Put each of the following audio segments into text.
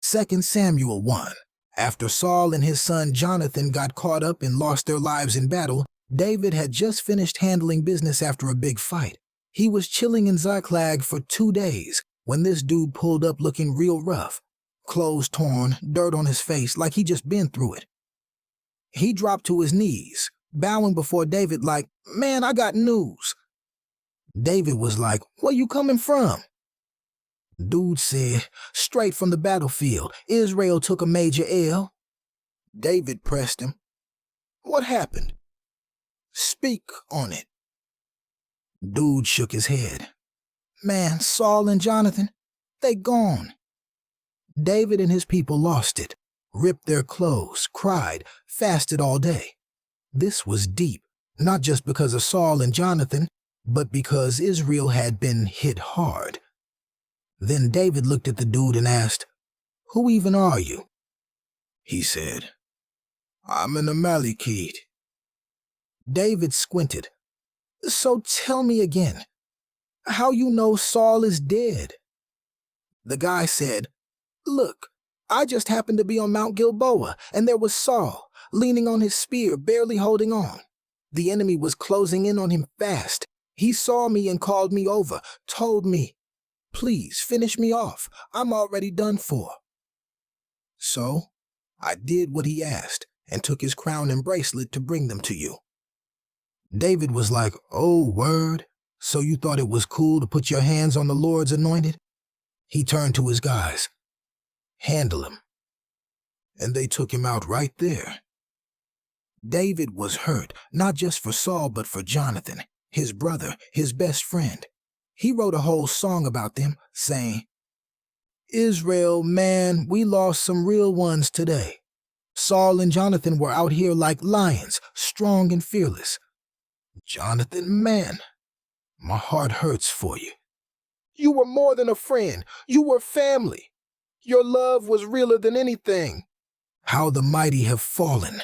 2 Samuel 1. After Saul and his son Jonathan got caught up and lost their lives in battle, David had just finished handling business after a big fight. He was chilling in Ziklag for 2 days when this dude pulled up looking real rough. Clothes torn, dirt on his face like he just been through it. He dropped to his knees, bowing before David like, "Man, I got news." David was like, "Where you coming from?" Dude said, "Straight from the battlefield. Israel took a major L." David pressed him. "What happened? Speak on it." Dude shook his head. "Man, Saul and Jonathan, they gone." David and his people lost it, ripped their clothes, cried, fasted all day. This was deep, not just because of Saul and Jonathan, but because Israel had been hit hard. Then David looked at the dude and asked, "Who even are you?" He said, "I'm an Amalekite." David squinted. "So tell me again, how you know Saul is dead?" The guy said, "Look, I just happened to be on Mount Gilboa, and there was Saul, leaning on his spear, barely holding on. The enemy was closing in on him fast. He saw me and called me over, told me, 'Please finish me off. I'm already done for.' So I did what he asked and took his crown and bracelet to bring them to you." David was like, "Oh, word? So you thought it was cool to put your hands on the Lord's anointed?" He turned to his guys. "Handle him." And they took him out right there. David was hurt, not just for Saul, but for Jonathan, his brother, his best friend. He wrote a whole song about them, saying, "Israel, man, we lost some real ones today. Saul and Jonathan were out here like lions, strong and fearless. Jonathan, man, my heart hurts for you. You were more than a friend. You were family. Your love was realer than anything. How the mighty have fallen."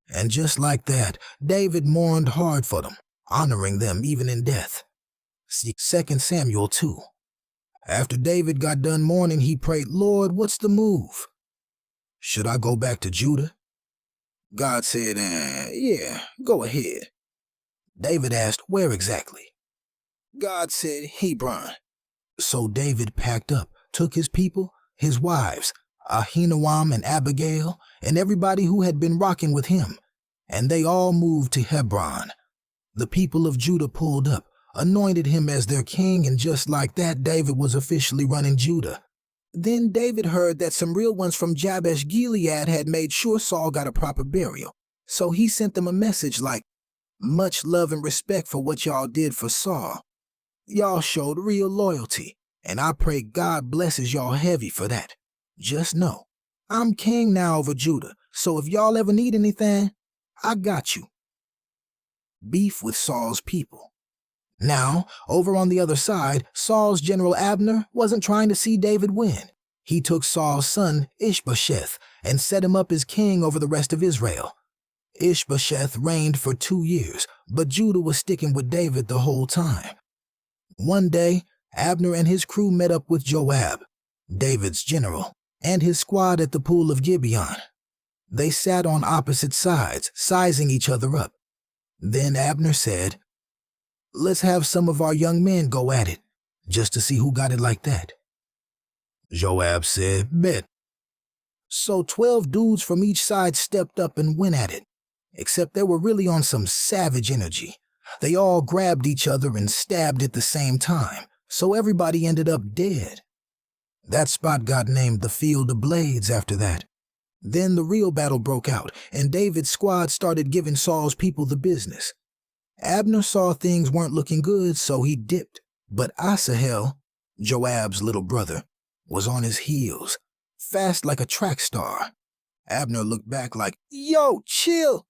And just like that, David mourned hard for them, honoring them even in death. See 2 Samuel 2. After David got done mourning, he prayed, "Lord, what's the move? Should I go back to Judah?" God said, "Yeah, go ahead." David asked, "Where exactly?" God said, "Hebron." So David packed up, took his people, his wives, Ahinoam and Abigail, and everybody who had been rocking with him, and they all moved to Hebron. The people of Judah pulled up, anointed him as their king, and just like that, David was officially running Judah. Then David heard that some real ones from Jabesh Gilead had made sure Saul got a proper burial. So he sent them a message like, "Much love and respect for what y'all did for Saul. Y'all showed real loyalty, and I pray God blesses y'all heavy for that. Just know, I'm king now over Judah, so if y'all ever need anything, I got you." Beef with Saul's people. Now, over on the other side, Saul's general Abner wasn't trying to see David win. He took Saul's son, Ishbosheth, and set him up as king over the rest of Israel. Ishbosheth reigned for 2 years, but Judah was sticking with David the whole time. One day, Abner and his crew met up with Joab, David's general, and his squad at the pool of Gibeon. They sat on opposite sides, sizing each other up. Then Abner said, "Let's have some of our young men go at it, just to see who got it like that." Joab said, "Bet." So 12 dudes from each side stepped up and went at it, except they were really on some savage energy. They all grabbed each other and stabbed at the same time, so everybody ended up dead. That spot got named the Field of Blades after that. Then the real battle broke out, and David's squad started giving Saul's people the business. Abner saw things weren't looking good, so he dipped. But Asahel, Joab's little brother, was on his heels, fast like a track star. Abner looked back like, "Yo, chill!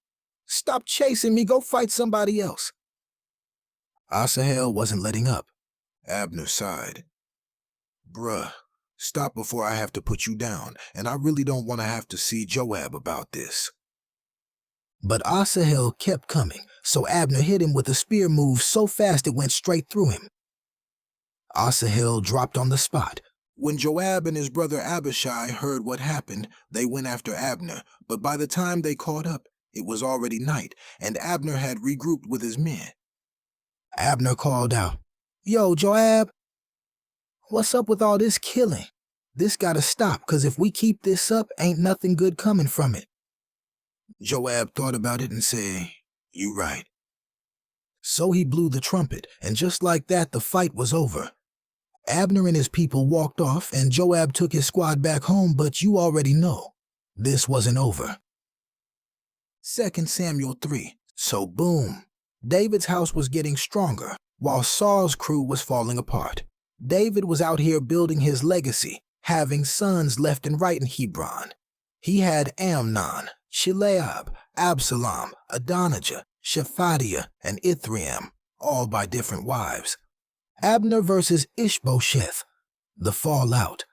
Stop chasing me, go fight somebody else." Asahel wasn't letting up. Abner sighed. "Bruh, stop before I have to put you down, and I really don't want to have to see Joab about this." But Asahel kept coming, so Abner hit him with a spear move so fast it went straight through him. Asahel dropped on the spot, When Joab and his brother Abishai heard what happened, they went after Abner, but by the time they caught up, it was already night, and Abner had regrouped with his men. Abner called out, "Yo, Joab, what's up with all this killing? This gotta stop, 'cause if we keep this up, ain't nothing good coming from it." Joab thought about it and said, "You right." So he blew the trumpet, and just like that, the fight was over. Abner and his people walked off, and Joab took his squad back home, but you already know, this wasn't over. 2 Samuel 3. So boom, David's house was getting stronger, while Saul's crew was falling apart. David was out here building his legacy, having sons left and right in Hebron. He had Amnon, Chileab, Absalom, Adonijah, Shephatiah, and Ithream, all by different wives. Abner versus Ishbosheth, the fallout.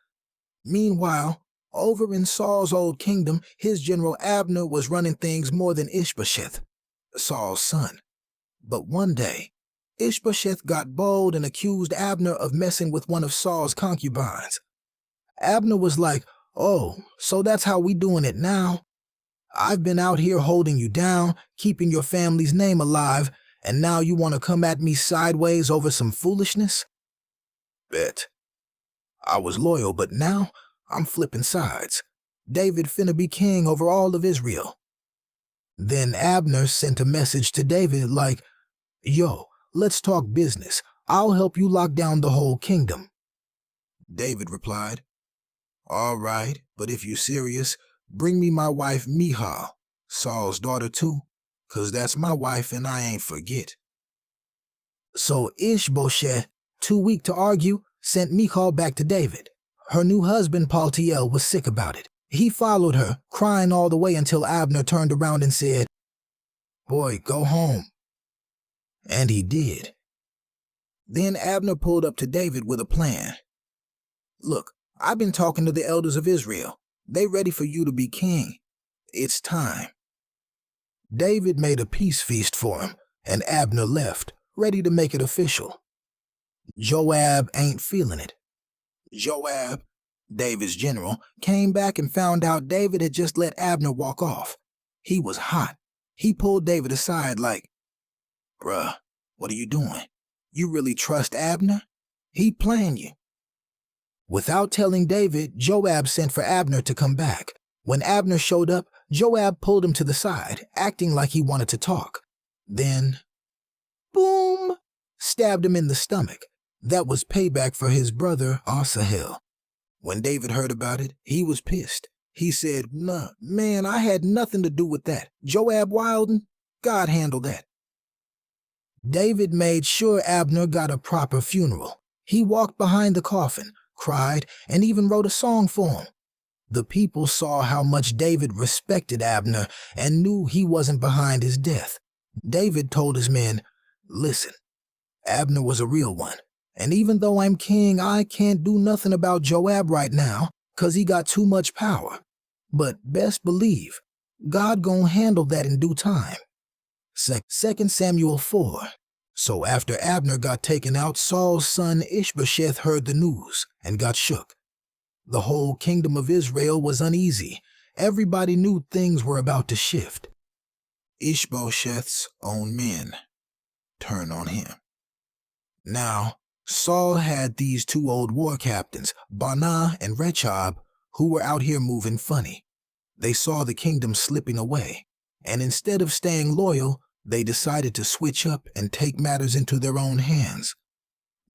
Meanwhile, over in Saul's old kingdom, his general Abner was running things more than Ishbosheth, Saul's son. But one day, Ishbosheth got bold and accused Abner of messing with one of Saul's concubines. Abner was like, "Oh, so that's how we doing it now? I've been out here holding you down, keeping your family's name alive, and now you want to come at me sideways over some foolishness? Bet. I was loyal, but now I'm flipping sides. David finna be king over all of Israel." Then Abner sent a message to David like, "Yo, let's talk business. I'll help you lock down the whole kingdom." David replied, "All right, but if you're serious, bring me my wife Michal, Saul's daughter too, 'cause that's my wife and I ain't forget." So Ishbosheth, too weak to argue, sent Michal back to David. Her new husband Paltiel was sick about it. He followed her, crying all the way until Abner turned around and said, "Boy, go home." And he did. Then Abner pulled up to David with a plan. "Look, I've been talking to the elders of Israel. They ready for you to be king. It's time." David made a peace feast for him, and Abner left, ready to make it official. Joab ain't feeling it. Joab, David's general, came back and found out David had just let Abner walk off. He was hot. He pulled David aside like, "Bruh, what are you doing? You really trust Abner? He playing you." Without telling David, Joab sent for Abner to come back. When Abner showed up, Joab pulled him to the side, acting like he wanted to talk. Then, boom, stabbed him in the stomach. That was payback for his brother Asahel. When David heard about it, he was pissed. He said, "Nah, man, I had nothing to do with that. Joab wildin', God handled that." David made sure Abner got a proper funeral. He walked behind the coffin, cried, and even wrote a song for him. The people saw how much David respected Abner and knew he wasn't behind his death. David told his men, "Listen, Abner was a real one, and even though I'm king, I can't do nothing about Joab right now, 'cause he got too much power. But best believe, God gonna handle that in due time." 2 Samuel 4. So after Abner got taken out, Saul's son Ishbosheth heard the news and got shook. The whole kingdom of Israel was uneasy. Everybody knew things were about to shift. Ishbosheth's own men turned on him. Now, Saul had these two old war captains, Baanah and Rechab, who were out here moving funny. They saw the kingdom slipping away, and instead of staying loyal, they decided to switch up and take matters into their own hands.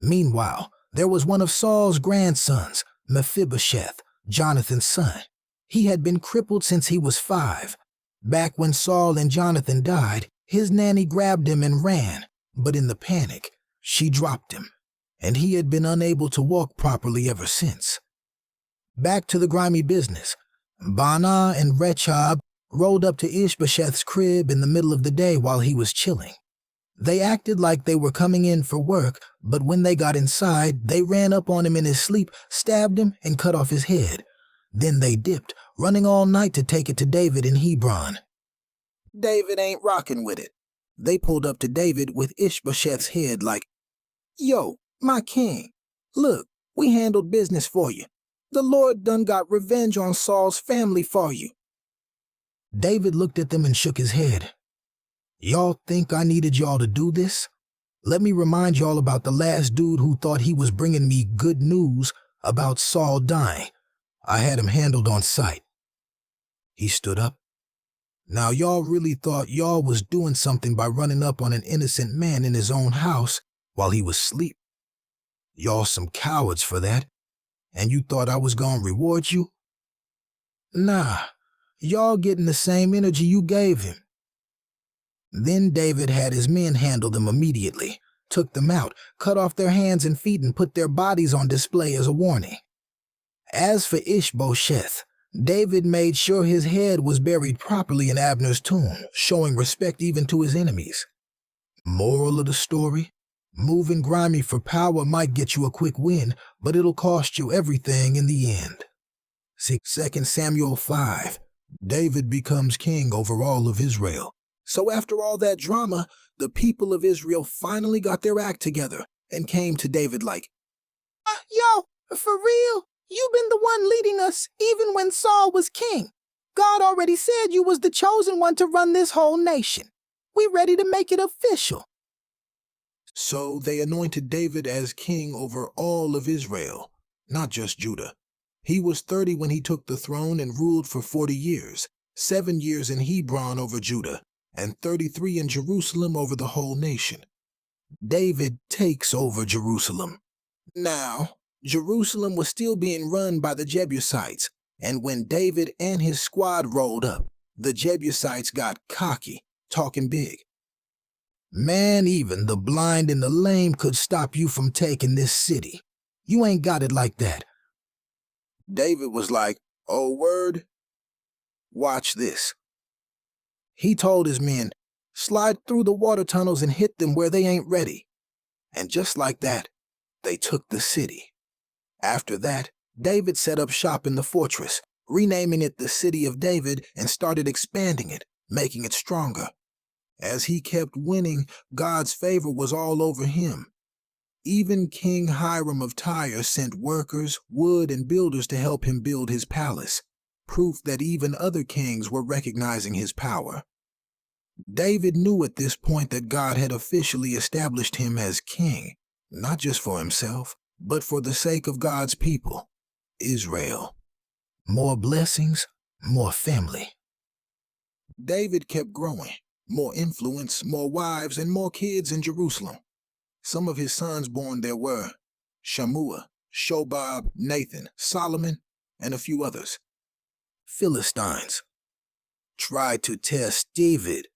Meanwhile, there was one of Saul's grandsons, Mephibosheth, Jonathan's son. He had been crippled since he was 5. Back when Saul and Jonathan died, his nanny grabbed him and ran, but in the panic, she dropped him, and he had been unable to walk properly ever since. Back to the grimy business. Baanah and Rechab rolled up to Ishbosheth's crib in the middle of the day while he was chilling. They acted like they were coming in for work, but when they got inside, they ran up on him in his sleep, stabbed him, and cut off his head. Then they dipped, running all night to take it to David in Hebron. David ain't rocking with it. They pulled up to David with Ishbosheth's head like, "Yo, my king, look, We handled business for you. The Lord done got revenge on Saul's family for you." David looked at them and shook his head. "Y'all think I needed y'all to do this? Let me remind y'all about the last dude who thought he was bringing me good news about Saul dying. I had him handled on sight." He stood up. "Now y'all really thought y'all was doing something by running up on an innocent man in his own house while he was asleep. Y'all some cowards for that, and you thought I was gonna reward you? Nah, y'all getting the same energy you gave him." Then David had his men handle them immediately, took them out, cut off their hands and feet, and put their bodies on display as a warning. As for Ishbosheth, David made sure his head was buried properly in Abner's tomb, showing respect even to his enemies. Moral of the story: moving grimy for power might get you a quick win, but it'll cost you everything in the end. 2 Samuel 5. David becomes king over all of Israel. So after all that drama, the people of Israel finally got their act together and came to David like, "Yo, for real? You been the one leading us even when Saul was king. God already said you was the chosen one to run this whole nation. We ready to make it official." So they anointed David as king over all of Israel, not just Judah. He was 30 when he took the throne and ruled for 40 years, 7 years in Hebron over Judah, and 33 in Jerusalem over the whole nation. David takes over Jerusalem. Now, Jerusalem was still being run by the Jebusites, and when David and his squad rolled up, the Jebusites got cocky, talking big. "Man, even the blind and the lame could stop you from taking this city. You ain't got it like that." David was like, "Oh, word? Watch this." He told his men, "Slide through the water tunnels and hit them where they ain't ready." And just like that, they took the city. After that, David set up shop in the fortress, renaming it the City of David, and started expanding it, making it stronger. As he kept winning, God's favor was all over him. Even King Hiram of Tyre sent workers, wood, and builders to help him build his palace, proof that even other kings were recognizing his power. David knew at this point that God had officially established him as king, not just for himself, but for the sake of God's people, Israel. More blessings, more family. David kept growing, more influence, more wives, and more kids in Jerusalem. Some of his sons born there were Shammua, Shobab, Nathan, Solomon, and a few others. Philistines tried to test David.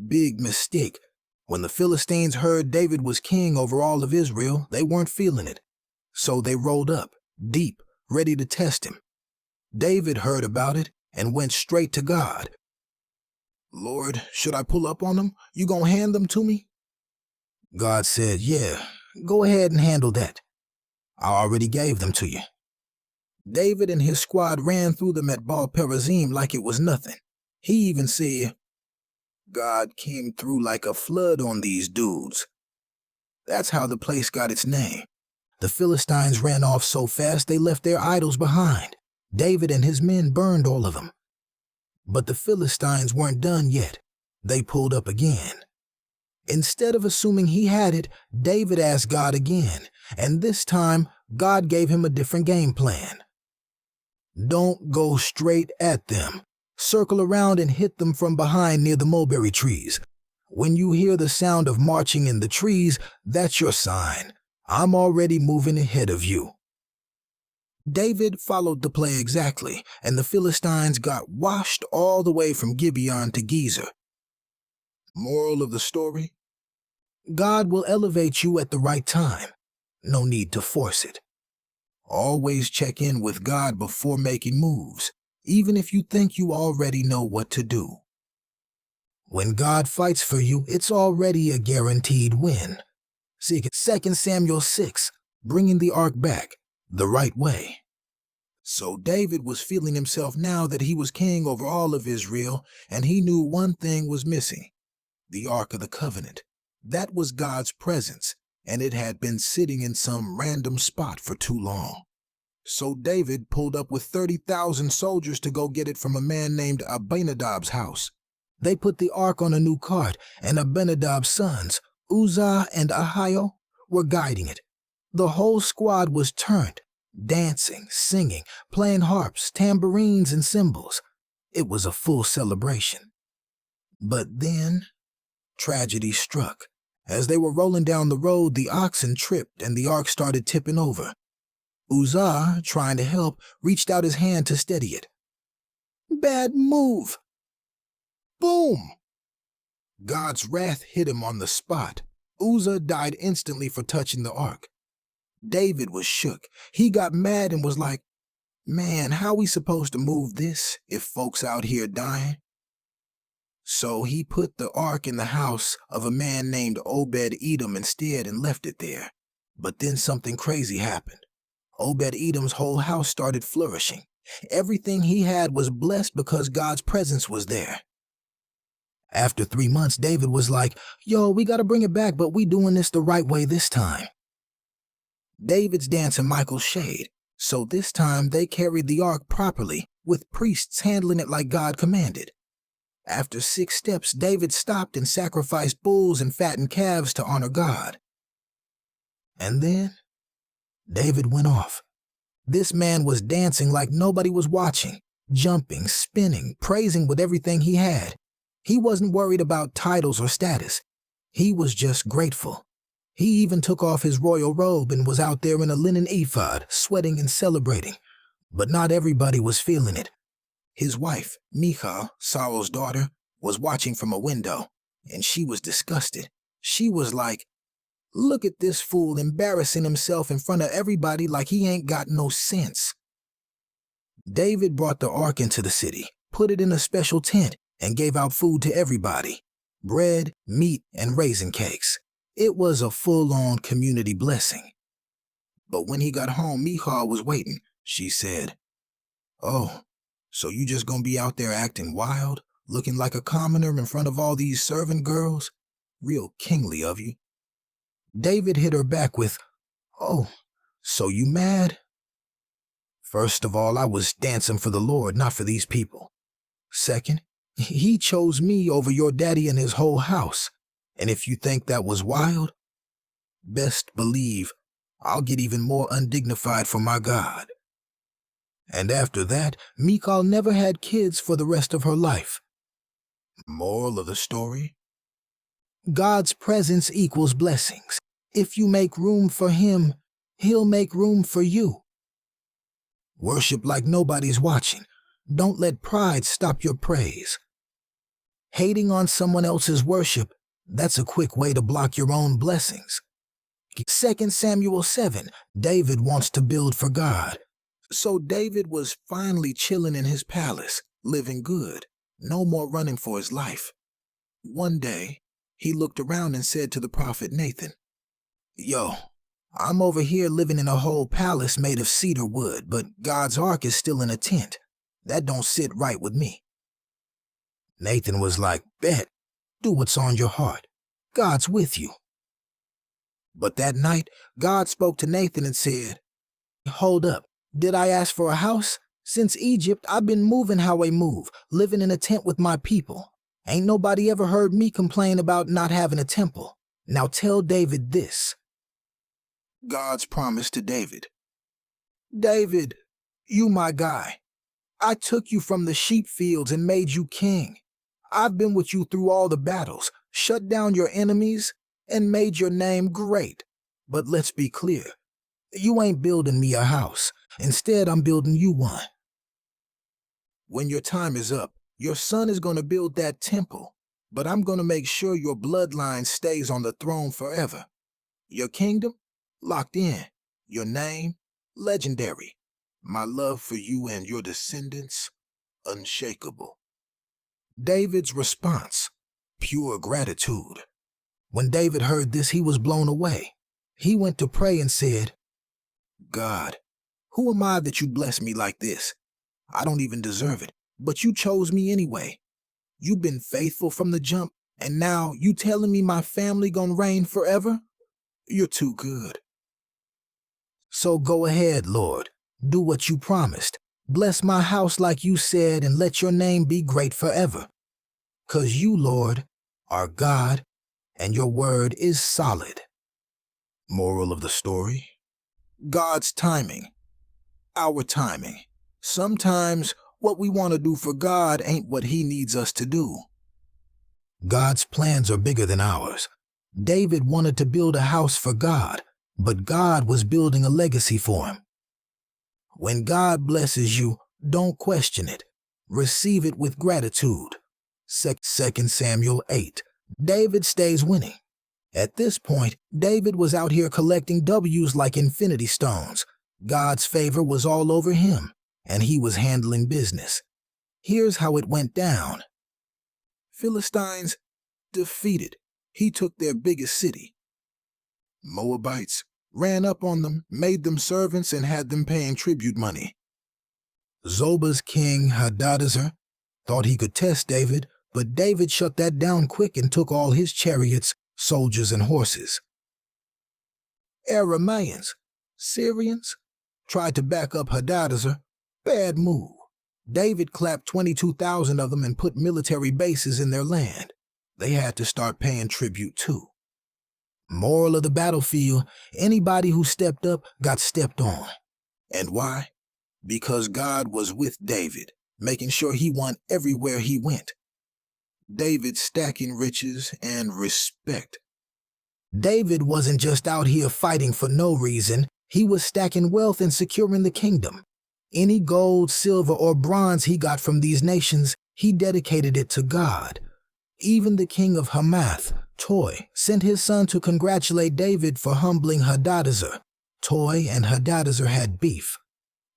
Big mistake. When the Philistines heard David was king over all of Israel, they weren't feeling it. So they rolled up, deep, ready to test him. David heard about it and went straight to God. "Lord, should I pull up on them? You gonna hand them to me?" God said, "Yeah, go ahead and handle that. I already gave them to you." David and his squad ran through them at Baal Perazim like it was nothing. He even said, "God came through like a flood on these dudes." That's how the place got its name. The Philistines ran off so fast they left their idols behind. David and his men burned all of them. But the Philistines weren't done yet. They pulled up again. Instead of assuming he had it, David asked God again, and this time God gave him a different game plan. Don't go straight at them. Circle around and hit them from behind near the mulberry trees. When you hear the sound of marching in the trees, that's your sign. I'm already moving ahead of you. David followed the play exactly, and the Philistines got washed all the way from Gibeon to Gezer. Moral of the story? God will elevate you at the right time. No need to force it. Always check in with God before making moves, even if you think you already know what to do. When God fights for you, it's already a guaranteed win. See 2 Samuel 6, bringing the ark back the right way. So David was feeling himself now that he was king over all of Israel, and he knew one thing was missing: the Ark of the Covenant. That was God's presence, and it had been sitting in some random spot for too long. So David pulled up with 30,000 soldiers to go get it from a man named Abinadab's house. They put the ark on a new cart, and Abinadab's sons, Uzzah and Ahio, were guiding it. The whole squad was turned, dancing, singing, playing harps, tambourines, and cymbals. It was a full celebration. But then, tragedy struck. As they were rolling down the road, the oxen tripped and the ark started tipping over. Uzzah, trying to help, reached out his hand to steady it. Bad move! Boom! God's wrath hit him on the spot. Uzzah died instantly for touching the ark. David was shook. He got mad and was like, man, how we supposed to move this if folks out here dying? So he put the ark in the house of a man named Obed-Edom instead and left it there. But then something crazy happened. Obed-Edom's whole house started flourishing. Everything he had was blessed because God's presence was there. After 3 months, David was like, yo, we gotta bring it back, but we doing this the right way this time. David's dancing Michael's shade, so this time they carried the ark properly, with priests handling it like God commanded. After 6 steps, David stopped and sacrificed bulls and fattened calves to honor God. And then, David went off. This man was dancing like nobody was watching, jumping, spinning, praising with everything he had. He wasn't worried about titles or status. He was just grateful. He even took off his royal robe and was out there in a linen ephod, sweating and celebrating. But not everybody was feeling it. His wife, Michal, Saul's daughter, was watching from a window, and she was disgusted. She was like, look at this fool embarrassing himself in front of everybody like he ain't got no sense. David brought the ark into the city, put it in a special tent, and gave out food to everybody. Bread, meat, and raisin cakes. It was a full-on community blessing. But when he got home, Michal was waiting. She said, oh, so you just gonna be out there acting wild, looking like a commoner in front of all these servant girls? Real kingly of you. David hit her back with, oh, so you mad? First of all, I was dancing for the Lord, not for these people. Second, he chose me over your daddy and his whole house. And if you think that was wild, best believe I'll get even more undignified for my God. And after that, Michal never had kids for the rest of her life. Moral of the story? God's presence equals blessings. If you make room for him, he'll make room for you. Worship like nobody's watching. Don't let pride stop your praise. Hating on someone else's worship, that's a quick way to block your own blessings. 2 Samuel 7, David wants to build for God. So David was finally chilling in his palace, living good, no more running for his life. One day, he looked around and said to the prophet Nathan, yo, I'm over here living in a whole palace made of cedar wood, but God's ark is still in a tent. That don't sit right with me. Nathan was like, bet, do what's on your heart. God's with you. But that night, God spoke to Nathan and said, hold up, did I ask for a house? Since Egypt, I've been moving how I move, living in a tent with my people. Ain't nobody ever heard me complain about not having a temple. Now tell David this. God's promise to David. David, you my guy. I took you from the sheep fields and made you king. I've been with you through all the battles, shut down your enemies, and made your name great. But let's be clear. You ain't building me a house. Instead, I'm building you one. When your time is up, your son is going to build that temple, but I'm going to make sure your bloodline stays on the throne forever. Your kingdom? Locked in. Your name? Legendary. My love for you and your descendants? Unshakable. David's response? Pure gratitude. When David heard this, he was blown away. He went to pray and said, God, who am I that you bless me like this? I don't even deserve it, but you chose me anyway. You've been faithful from the jump, and now you telling me my family gonna reign forever? You're too good. So go ahead, Lord. Do what you promised. Bless my house like you said, and let your name be great forever. 'Cause you, Lord, are God, and your word is solid. Moral of the story? God's timing. Our timing. Sometimes what we want to do for God ain't what he needs us to do. God's plans are bigger than ours. David wanted to build a house for God, but God was building a legacy for him. When God blesses you, don't question it. Receive it with gratitude. 2 Samuel 8. David stays winning. At this point, David was out here collecting W's like infinity stones. God's favor was all over him, and he was handling business. Here's how it went down. Philistines defeated. He took their biggest city. Moabites ran up on them, made them servants, and had them paying tribute money. Zobah's king, Hadadezer, thought he could test David, but David shut that down quick and took all his chariots, soldiers, and horses. Aramaeans, Syrians, tried to back up Hadadezer. Bad move. David clapped 22,000 of them and put military bases in their land. They had to start paying tribute too. Moral of the battlefield, anybody who stepped up got stepped on. And why? Because God was with David, making sure he won everywhere he went. David stacking riches and respect. David wasn't just out here fighting for no reason. He was stacking wealth and securing the kingdom. Any gold, silver, or bronze he got from these nations, he dedicated it to God. Even the king of Hamath, Toi, sent his son to congratulate David for humbling Hadadezer. Toi and Hadadezer had beef.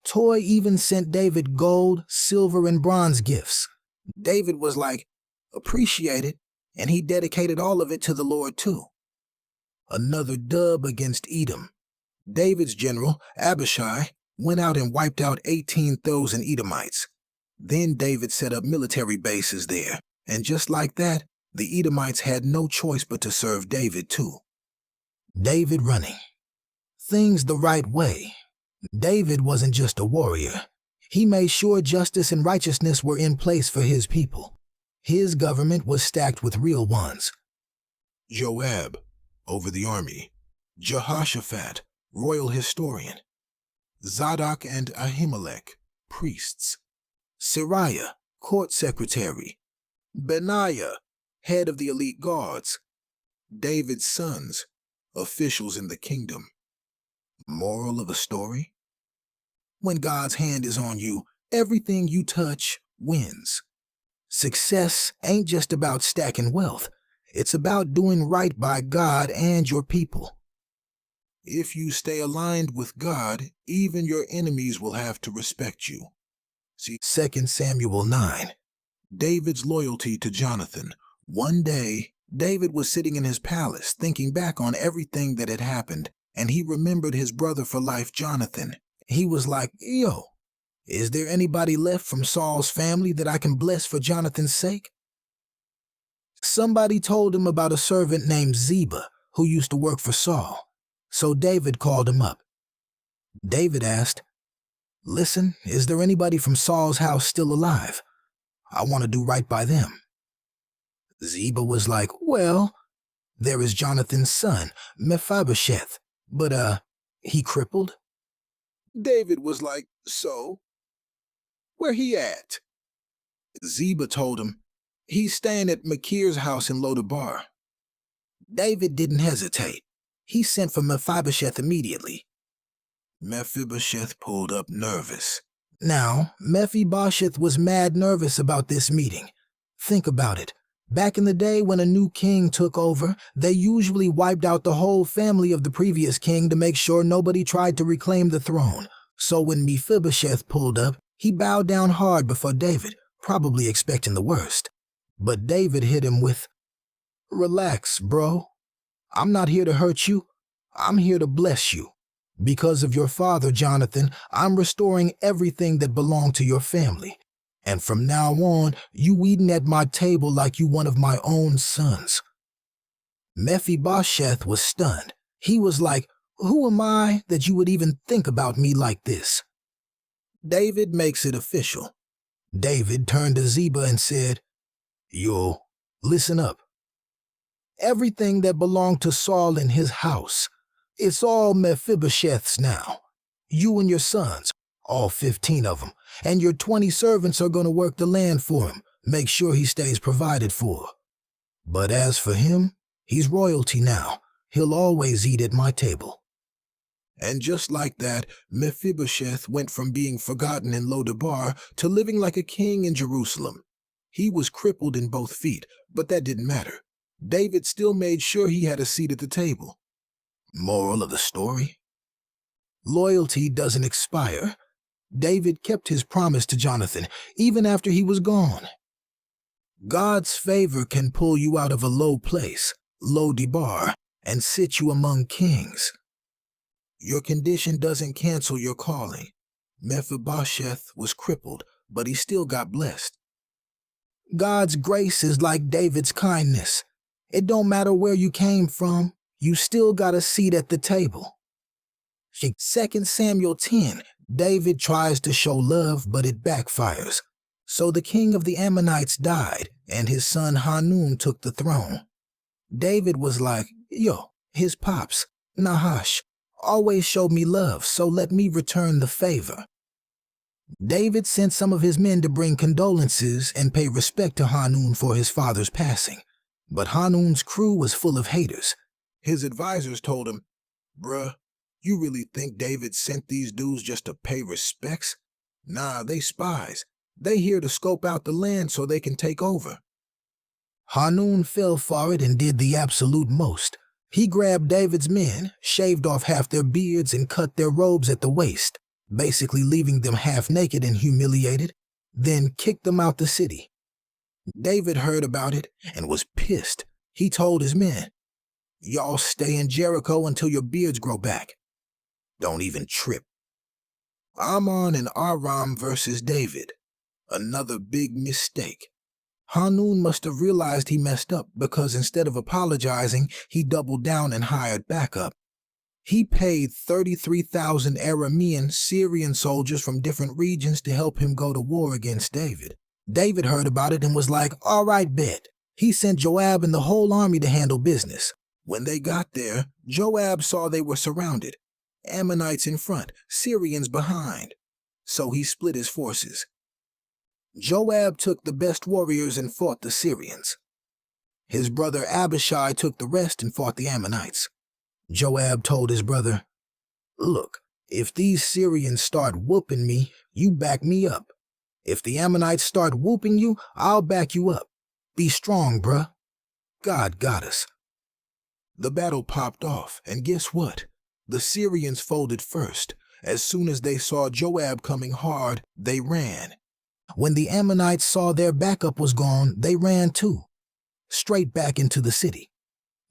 Toi even sent David gold, silver, and bronze gifts. David was like, appreciate it, and he dedicated all of it to the Lord too. Another dub against Edom. David's general, Abishai, went out and wiped out 18,000 Edomites. Then David set up military bases there, and just like that, the Edomites had no choice but to serve David too. David running things the right way. David wasn't just a warrior. He made sure justice and righteousness were in place for his people. His government was stacked with real ones. Joab, over the army. Jehoshaphat, royal historian. Zadok and Ahimelech, priests. Sariah, court secretary. Benaiah, head of the elite guards. David's sons, officials in the kingdom. Moral of the story? When God's hand is on you, everything you touch wins. Success ain't just about stacking wealth. It's about doing right by God and your people. If you stay aligned with God, even your enemies will have to respect you. See 2 Samuel 9. David's loyalty to Jonathan. One day, David was sitting in his palace thinking back on everything that had happened, and he remembered his brother for life, Jonathan. He was like, yo, is there anybody left from Saul's family that I can bless for Jonathan's sake? Somebody told him about a servant named Ziba who used to work for Saul. So David called him up. David asked, listen, is there anybody from Saul's house still alive? I want to do right by them. Ziba was like, well, there is Jonathan's son, Mephibosheth, but he crippled. David was like, so? Where he at? Ziba told him, he's staying at Machir's house in Lodabar. David didn't hesitate. He sent for Mephibosheth immediately. Mephibosheth pulled up nervous. Now, Mephibosheth was mad nervous about this meeting. Think about it. Back in the day when a new king took over, they usually wiped out the whole family of the previous king to make sure nobody tried to reclaim the throne. So when Mephibosheth pulled up, he bowed down hard before David, probably expecting the worst. But David hit him with, relax, bro. I'm not here to hurt you. I'm here to bless you. Because of your father, Jonathan, I'm restoring everything that belonged to your family. And from now on, you eating at my table like you one of my own sons. Mephibosheth was stunned. He was like, "Who am I that you would even think about me like this?" David makes it official. David turned to Ziba and said, "Yo, listen up. Everything that belonged to Saul in his house, it's all Mephibosheth's now. You and your sons, all 15 of them, and your 20 servants are going to work the land for him, make sure he stays provided for. But as for him, he's royalty now. He'll always eat at my table." And just like that, Mephibosheth went from being forgotten in Lodabar to living like a king in Jerusalem. He was crippled in both feet, but that didn't matter. David still made sure he had a seat at the table. Moral of the story? Loyalty doesn't expire. David kept his promise to Jonathan, even after he was gone. God's favor can pull you out of a low place, Lodabar, and sit you among kings. Your condition doesn't cancel your calling. Mephibosheth was crippled, but he still got blessed. God's grace is like David's kindness. It don't matter where you came from, you still got a seat at the table. 2 Samuel 10, David tries to show love, but it backfires. So the king of the Ammonites died, and his son Hanun took the throne. David was like, "Yo, his pops, Nahash, always showed me love, so let me return the favor." David sent some of his men to bring condolences and pay respect to Hanun for his father's passing. But Hanun's crew was full of haters. His advisors told him, "Bruh, you really think David sent these dudes just to pay respects? Nah, they spies. They here to scope out the land so they can take over." Hanun fell for it and did the absolute most. He grabbed David's men, shaved off half their beards, and cut their robes at the waist, basically leaving them half naked and humiliated, then kicked them out the city. David heard about it and was pissed. He told his men, "Y'all stay in Jericho until your beards grow back. Don't even trip." Ammon and Aram versus David. Another big mistake. Hanun must have realized he messed up because instead of apologizing, he doubled down and hired backup. He paid 33,000 Aramean Syrian soldiers from different regions to help him go to war against David. David heard about it and was like, "All right, bet." He sent Joab and the whole army to handle business. When they got there, Joab saw they were surrounded. Ammonites in front, Syrians behind. So he split his forces. Joab took the best warriors and fought the Syrians. His brother Abishai took the rest and fought the Ammonites. Joab told his brother, "Look, if these Syrians start whooping me, you back me up. If the Ammonites start whooping you, I'll back you up. Be strong, bruh. God got us." The battle popped off, and guess what? The Syrians folded first. As soon as they saw Joab coming hard, they ran. When the Ammonites saw their backup was gone, they ran too. Straight back into the city.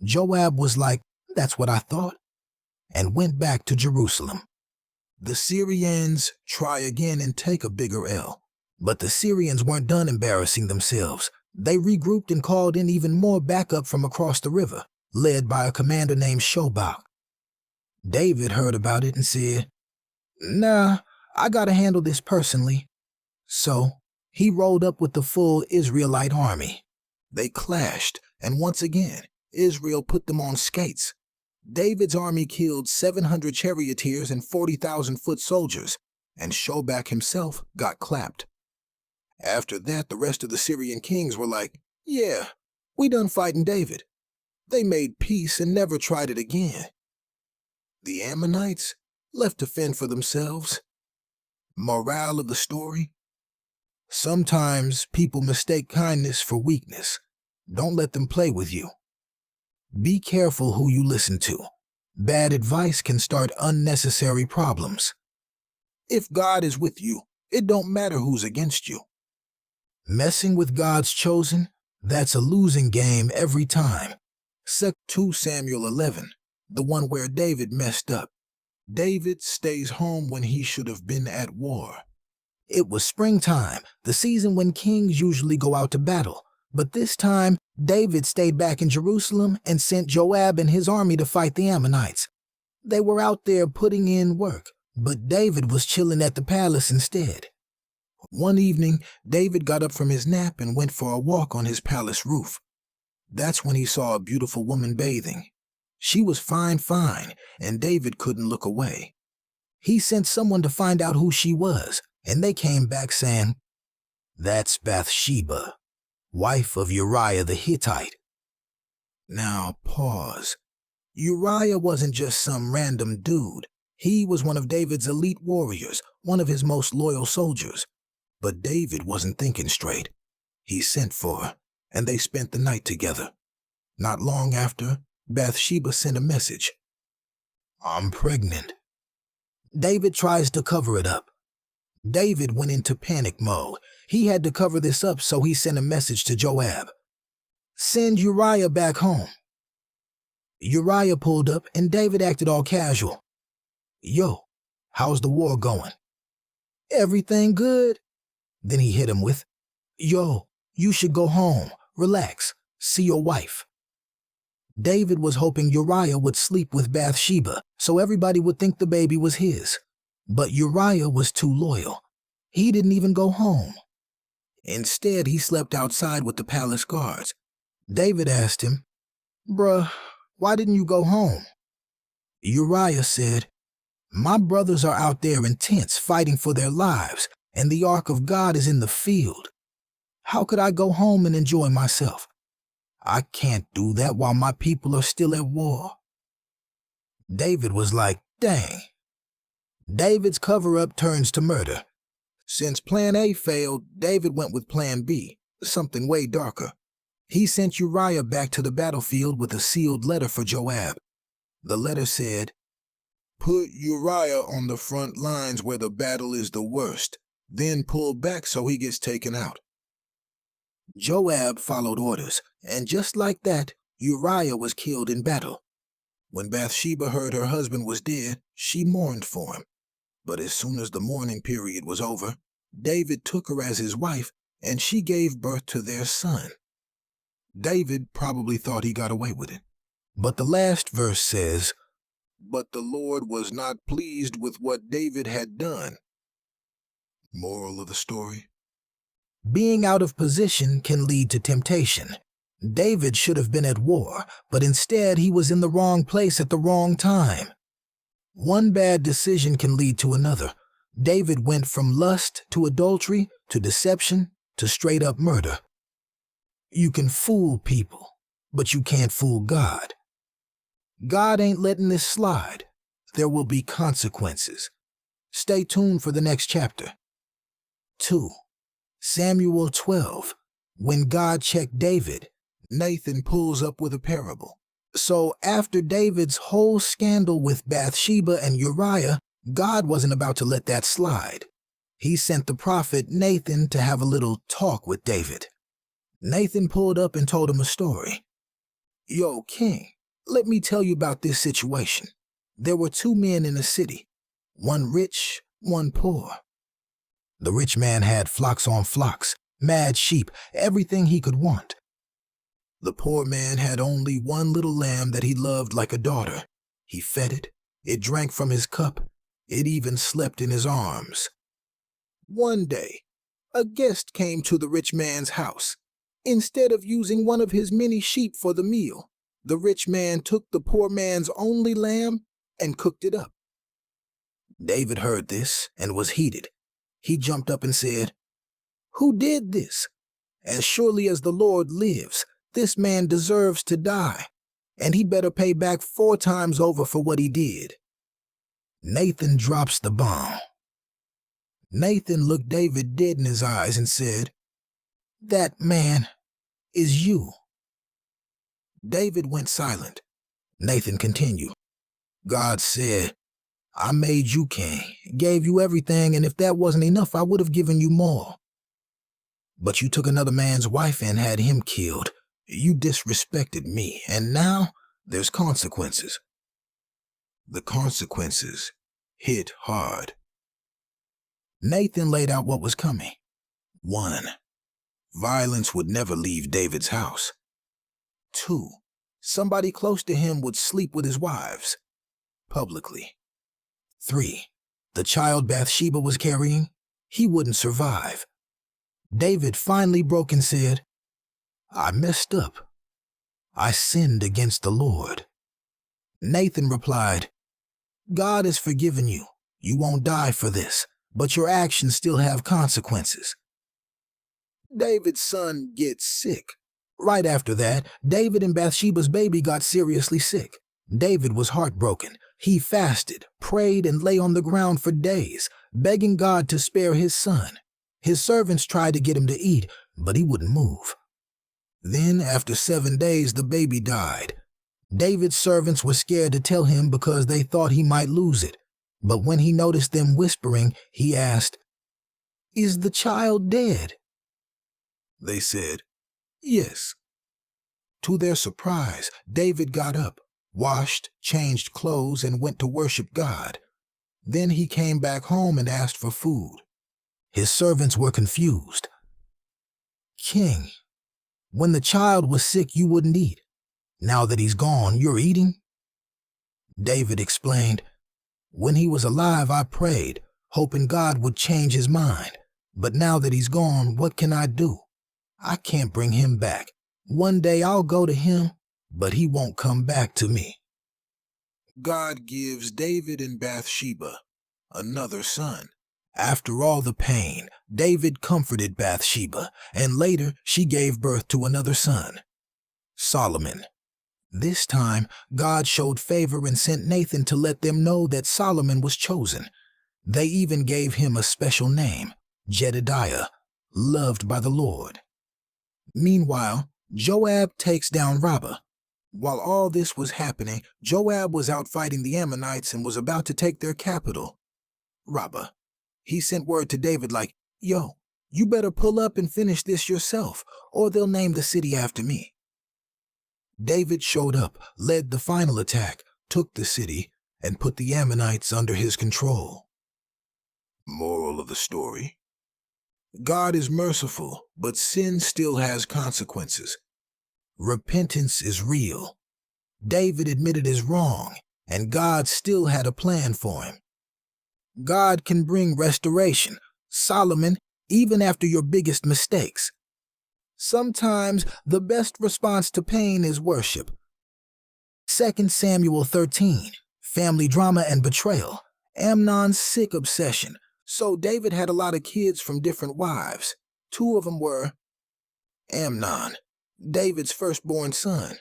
Joab was like, "That's what I thought," and went back to Jerusalem. The Syrians try again and take a bigger L. But the Syrians weren't done embarrassing themselves. They regrouped and called in even more backup from across the river, led by a commander named Shobach. David heard about it and said, "Nah, I gotta handle this personally." So he rolled up with the full Israelite army. They clashed, and once again, Israel put them on skates. David's army killed 700 charioteers and 40,000 foot soldiers, and Shobach himself got clapped. After that, the rest of the Syrian kings were like, "Yeah, we done fighting David." They made peace and never tried it again. The Ammonites left to fend for themselves. Morale of the story? Sometimes people mistake kindness for weakness. Don't let them play with you. Be careful who you listen to. Bad advice can start unnecessary problems. If God is with you, it don't matter who's against you. Messing with God's chosen, that's a losing game every time. 2 Samuel 11, the one where David messed up. David stays home when he should have been at war. It was springtime, the season when kings usually go out to battle. But this time, David stayed back in Jerusalem and sent Joab and his army to fight the Ammonites. They were out there putting in work, but David was chilling at the palace instead. One evening, David got up from his nap and went for a walk on his palace roof. That's when he saw a beautiful woman bathing. She was fine, and David couldn't look away. He sent someone to find out who she was, and they came back saying, "That's Bathsheba, wife of Uriah the Hittite." Now, pause. Uriah wasn't just some random dude. He was one of David's elite warriors, one of his most loyal soldiers. But David wasn't thinking straight. He sent for her, and they spent the night together. Not long after, Bathsheba sent a message. "I'm pregnant." David tries to cover it up. David went into panic mode. He had to cover this up, so he sent a message to Joab. "Send Uriah back home." Uriah pulled up, and David acted all casual. "Yo, how's the war going?" "Everything good." Then he hit him with, "Yo, you should go home, relax, see your wife." David was hoping Uriah would sleep with Bathsheba, so everybody would think the baby was his. But Uriah was too loyal. He didn't even go home. Instead, he slept outside with the palace guards. David asked him, "Bruh, why didn't you go home?" Uriah said, "My brothers are out there in tents fighting for their lives, and the ark of God is in the field. How could I go home and enjoy myself? I can't do that while my people are still at war." David was like, dang. David's cover-up turns to murder. Since plan A failed, David went with plan B, something way darker. He sent Uriah back to the battlefield with a sealed letter for Joab. The letter said, "Put Uriah on the front lines where the battle is the worst, then pull back so he gets taken out." Joab followed orders, and just like that, Uriah was killed in battle. When Bathsheba heard her husband was dead, she mourned for him. But as soon as the mourning period was over, David took her as his wife, and she gave birth to their son. David probably thought he got away with it. But the last verse says, "But the Lord was not pleased with what David had done." Moral of the story? Being out of position can lead to temptation. David should have been at war, but instead he was in the wrong place at the wrong time. One bad decision can lead to another. David went from lust to adultery to deception to straight-up murder. You can fool people, but you can't fool God. God ain't letting this slide. There will be consequences. Stay tuned for the next chapter. 2. Samuel 12. When God checked David, Nathan pulls up with a parable. So after David's whole scandal with Bathsheba and Uriah, God wasn't about to let that slide. He sent the prophet Nathan to have a little talk with David. Nathan pulled up and told him a story. "Yo, king, let me tell you about this situation. There were two men in a city, one rich, one poor. The rich man had flocks on flocks, mad sheep, everything he could want. The poor man had only one little lamb that he loved like a daughter. He fed it drank from his cup, it even slept in his arms. One day, a guest came to the rich man's house. Instead of using one of his many sheep for the meal, the rich man took the poor man's only lamb and cooked it up. David heard this and was heated. He jumped up and said, "Who did this? As surely as the Lord lives, this man deserves to die, and he better pay back 4 times over for what he did." Nathan drops the bomb. Nathan looked David dead in his eyes and said, "That man is you." David went silent. Nathan continued, "God said, I made you king, gave you everything, and if that wasn't enough, I would have given you more. But you took another man's wife and had him killed. You disrespected me, and now there's consequences." The consequences hit hard. Nathan laid out what was coming. 1. Violence would never leave David's house. 2. Somebody close to him would sleep with his wives, publicly. 3. The child Bathsheba was carrying, he wouldn't survive. David finally broke and said, "I messed up. I sinned against the Lord." Nathan replied, "God has forgiven you. You won't die for this, but your actions still have consequences." David's son gets sick. Right after that, David and Bathsheba's baby got seriously sick. David was heartbroken. He fasted, prayed, and lay on the ground for days, begging God to spare his son. His servants tried to get him to eat, but he wouldn't move. Then, after 7 days, the baby died. David's servants were scared to tell him because they thought he might lose it. But when he noticed them whispering, he asked, "Is the child dead?" They said, "Yes." To their surprise, David got up, washed, changed clothes, and went to worship God. Then he came back home and asked for food. His servants were confused. "King, when the child was sick, you wouldn't eat. Now that he's gone, you're eating?" David explained, "When he was alive, I prayed, hoping God would change his mind. But now that he's gone, what can I do? I can't bring him back. One day I'll go to him, but he won't come back to me." God gives David and Bathsheba another son. After all the pain, David comforted Bathsheba, and later she gave birth to another son, Solomon. This time, God showed favor and sent Nathan to let them know that Solomon was chosen. They even gave him a special name, Jedediah, loved by the Lord. Meanwhile, Joab takes down Rabbah. While all this was happening, Joab was out fighting the Ammonites and was about to take their capital, Rabbah. He sent word to David like, "Yo, you better pull up and finish this yourself, or they'll name the city after me." David showed up, led the final attack, took the city, and put the Ammonites under his control. Moral of the story: God is merciful, but sin still has consequences. Repentance is real. David admitted his wrong, and God still had a plan for him. God can bring restoration, Solomon, even after your biggest mistakes. Sometimes the best response to pain is worship. 2 Samuel 13, family drama and betrayal, Amnon's sick obsession. So David had a lot of kids from different wives. 2 of them were Amnon, David's firstborn son;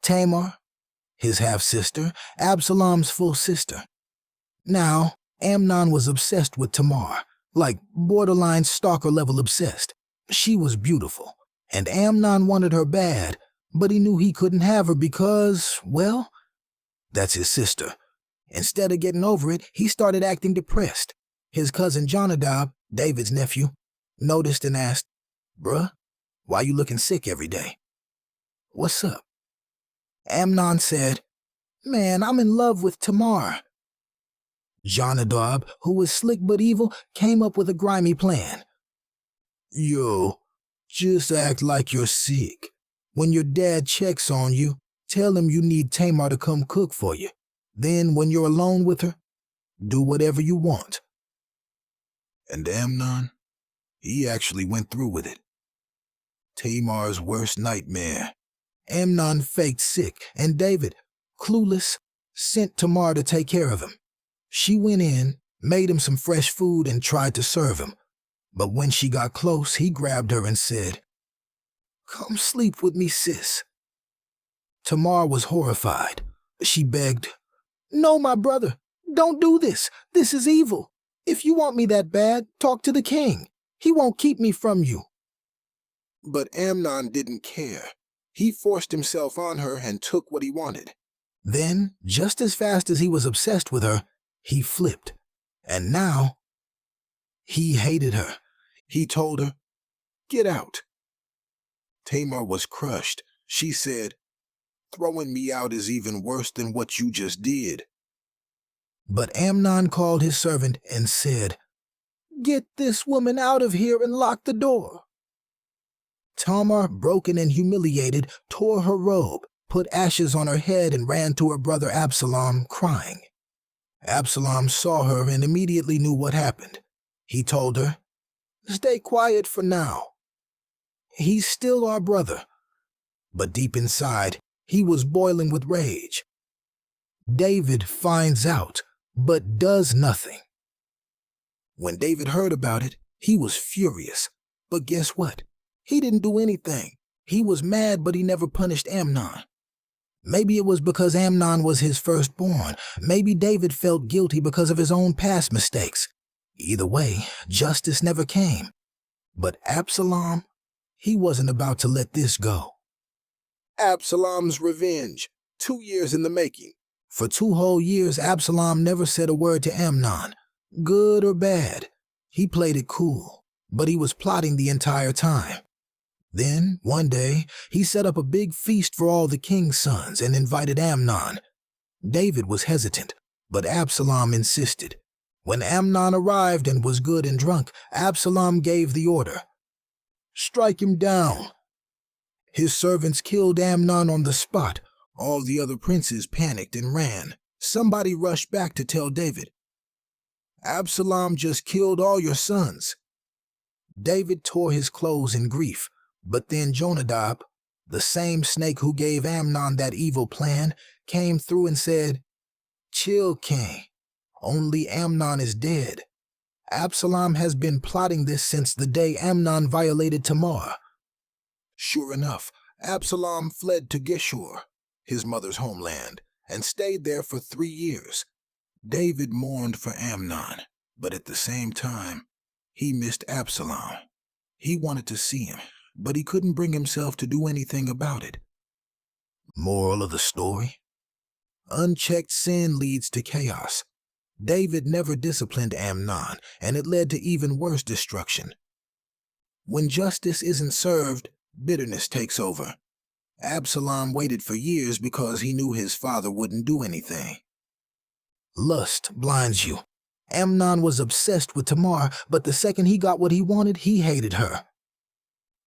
Tamar, his half-sister, Absalom's full sister. Now, Amnon was obsessed with Tamar, like borderline stalker-level obsessed. She was beautiful, and Amnon wanted her bad, but he knew he couldn't have her because, well, that's his sister. Instead of getting over it, he started acting depressed. His cousin Jonadab, David's nephew, noticed and asked, "Bruh, why you looking sick every day? What's up?" Amnon said, "Man, I'm in love with Tamar." Jonadab, who was slick but evil, came up with a grimy plan. "Yo, just act like you're sick. When your dad checks on you, tell him you need Tamar to come cook for you. Then, when you're alone with her, do whatever you want." And Amnon, he actually went through with it. Tamar's worst nightmare. Amnon faked sick, and David, clueless, sent Tamar to take care of him. She went in, made him some fresh food, and tried to serve him. But when she got close, he grabbed her and said, "Come sleep with me, sis." Tamar was horrified. She begged, "No, my brother, don't do this. This is evil. If you want me that bad, talk to the king. He won't keep me from you." But Amnon didn't care. He forced himself on her and took what he wanted. Then, just as fast as he was obsessed with her, he flipped. And now, he hated her. He told her, "Get out." Tamar was crushed. She said, "Throwing me out is even worse than what you just did." But Amnon called his servant and said, "Get this woman out of here and lock the door." Tamar, broken and humiliated, tore her robe, put ashes on her head, and ran to her brother Absalom, crying. Absalom saw her and immediately knew what happened. He told her, "Stay quiet for now. He's still our brother." But deep inside, he was boiling with rage. David finds out, but does nothing. When David heard about it, he was furious. But guess what? He didn't do anything. He was mad, but he never punished Amnon. Maybe it was because Amnon was his firstborn. Maybe David felt guilty because of his own past mistakes. Either way, justice never came. But Absalom, he wasn't about to let this go. Absalom's revenge, 2 years in the making. For 2 whole years, Absalom never said a word to Amnon, good or bad. He played it cool, but he was plotting the entire time. Then, one day, he set up a big feast for all the king's sons and invited Amnon. David was hesitant, but Absalom insisted. When Amnon arrived and was good and drunk, Absalom gave the order, "Strike him down." His servants killed Amnon on the spot. All the other princes panicked and ran. Somebody rushed back to tell David, "Absalom just killed all your sons." David tore his clothes in grief, but then Jonadab, the same snake who gave Amnon that evil plan, came through and said, "Chill, king. Only Amnon is dead. Absalom has been plotting this since the day Amnon violated Tamar." Sure enough, Absalom fled to Geshur, his mother's homeland, and stayed there for 3 years. David mourned for Amnon, but at the same time, he missed Absalom. He wanted to see him, but he couldn't bring himself to do anything about it. Moral of the story? Unchecked sin leads to chaos. David never disciplined Amnon, and it led to even worse destruction. When justice isn't served, bitterness takes over. Absalom waited for years because he knew his father wouldn't do anything. Lust blinds you. Amnon was obsessed with Tamar, but the second he got what he wanted, he hated her.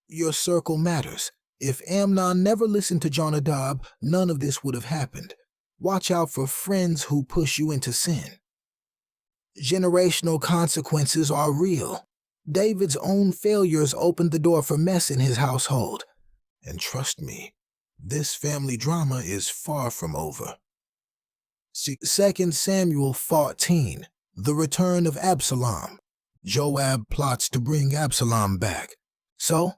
Your circle matters. If Amnon never listened to Jonadab, none of this would have happened. Watch out for friends who push you into sin. Generational consequences are real. David's own failures opened the door for mess in his household. And trust me, this family drama is far from over. 2 Samuel 14, the return of Absalom. Joab plots to bring Absalom back. So,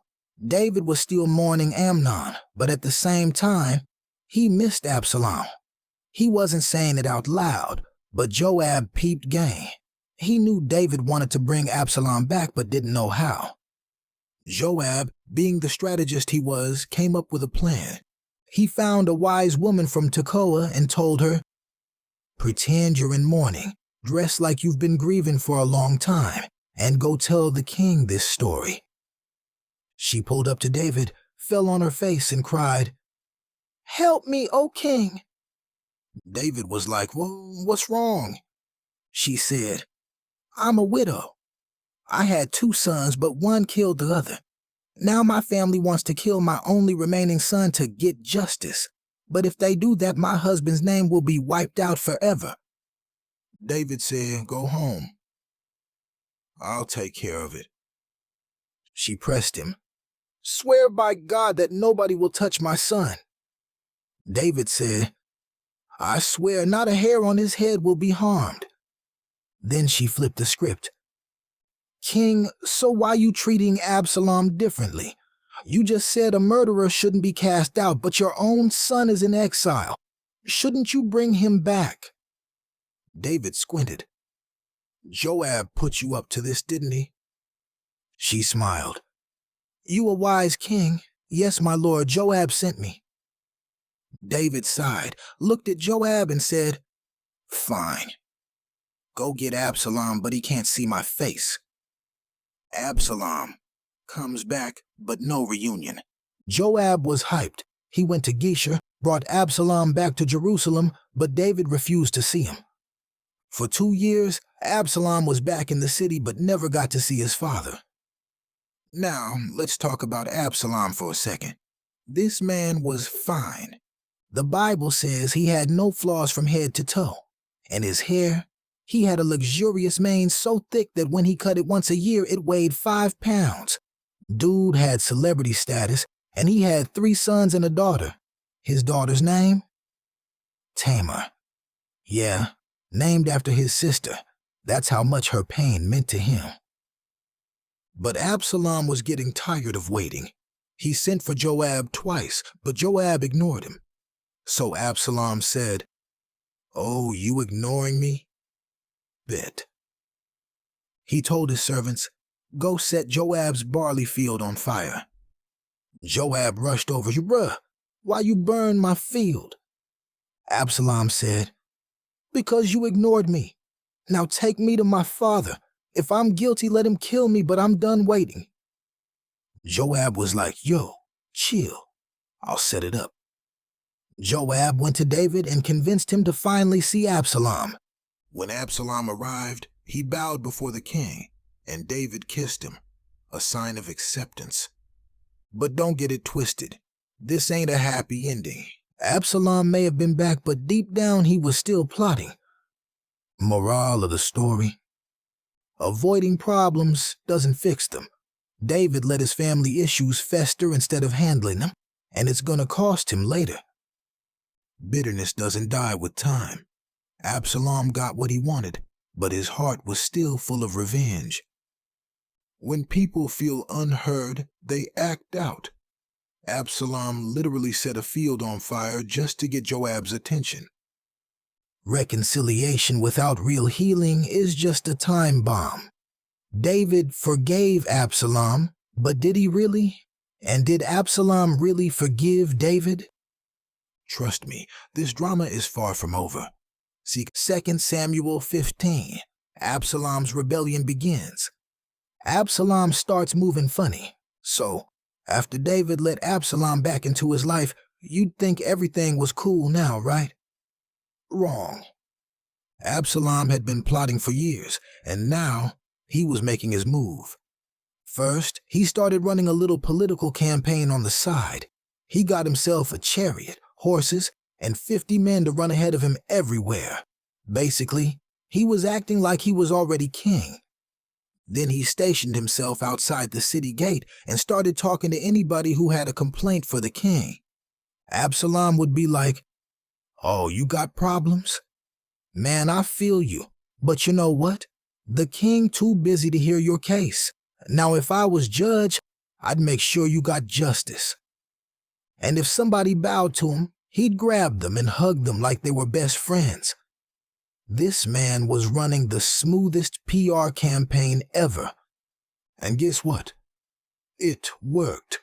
David was still mourning Amnon, but at the same time, he missed Absalom. He wasn't saying it out loud, but Joab peeped game. He knew David wanted to bring Absalom back but didn't know how. Joab, being the strategist he was, came up with a plan. He found a wise woman from Tekoa and told her, "Pretend you're in mourning, dress like you've been grieving for a long time, and go tell the king this story." She pulled up to David, fell on her face, and cried, "Help me, O king." David was like, "Well, what's wrong?" She said, "I'm a widow. I had 2 sons, but one killed the other. Now my family wants to kill my only remaining son to get justice. But if they do that, my husband's name will be wiped out forever." David said, "Go home. I'll take care of it." She pressed him, "Swear by God that nobody will touch my son." David said, "I swear not a hair on his head will be harmed." Then she flipped the script. "King, so why you treating Absalom differently? You just said a murderer shouldn't be cast out, but your own son is in exile. Shouldn't you bring him back?" David squinted. "Joab put you up to this, didn't he?" She smiled. "You a wise king. Yes, my lord, Joab sent me." David sighed, looked at Joab and said, "Fine. Go get Absalom, but he can't see my face." Absalom comes back, but no reunion. Joab was hyped. He went to Geshur, brought Absalom back to Jerusalem, but David refused to see him. For 2 years, Absalom was back in the city but never got to see his father. Now, let's talk about Absalom for a second. This man was fine. The Bible says he had no flaws from head to toe. And his hair, he had a luxurious mane so thick that when he cut it once a year, it weighed 5 pounds. Dude had celebrity status, and he had 3 sons and a daughter. His daughter's name? Tamar. Yeah, named after his sister. That's how much her pain meant to him. But Absalom was getting tired of waiting. He sent for Joab twice, but Joab ignored him. So Absalom said, "Oh, you ignoring me? Bet." He told his servants, "Go set Joab's barley field on fire." Joab rushed over. "Bruh, why you burn my field?" Absalom said, "Because you ignored me. Now take me to my father. If I'm guilty, let him kill me, but I'm done waiting." Joab was like, "Yo, chill. I'll set it up." Joab went to David and convinced him to finally see Absalom. When Absalom arrived, he bowed before the king, and David kissed him, a sign of acceptance. But don't get it twisted. This ain't a happy ending. Absalom may have been back, but deep down he was still plotting. Moral of the story: avoiding problems doesn't fix them. David let his family issues fester instead of handling them, and it's gonna cost him later. Bitterness doesn't die with time. Absalom got what he wanted, but his heart was still full of revenge. When people feel unheard, they act out. Absalom literally set a field on fire just to get Joab's attention. Reconciliation without real healing is just a time bomb. David forgave Absalom, but did he really? And did Absalom really forgive David? Trust me, this drama is far from over. See 2 Samuel 15. Absalom's rebellion begins. Absalom starts moving funny. So, after David let Absalom back into his life, you'd think everything was cool now, right? Wrong. Absalom had been plotting for years, and now he was making his move. First, he started running a little political campaign on the side. He got himself a chariot, horses, and 50 men to run ahead of him everywhere. Basically, he was acting like he was already king. Then he stationed himself outside the city gate and started talking to anybody who had a complaint for the king. Absalom would be like, "Oh, you got problems? Man, I feel you. But you know what? The king too busy to hear your case. Now, if I was judge, I'd make sure you got justice." And if somebody bowed to him, he'd grab them and hug them like they were best friends. This man was running the smoothest PR campaign ever. And guess what? It worked.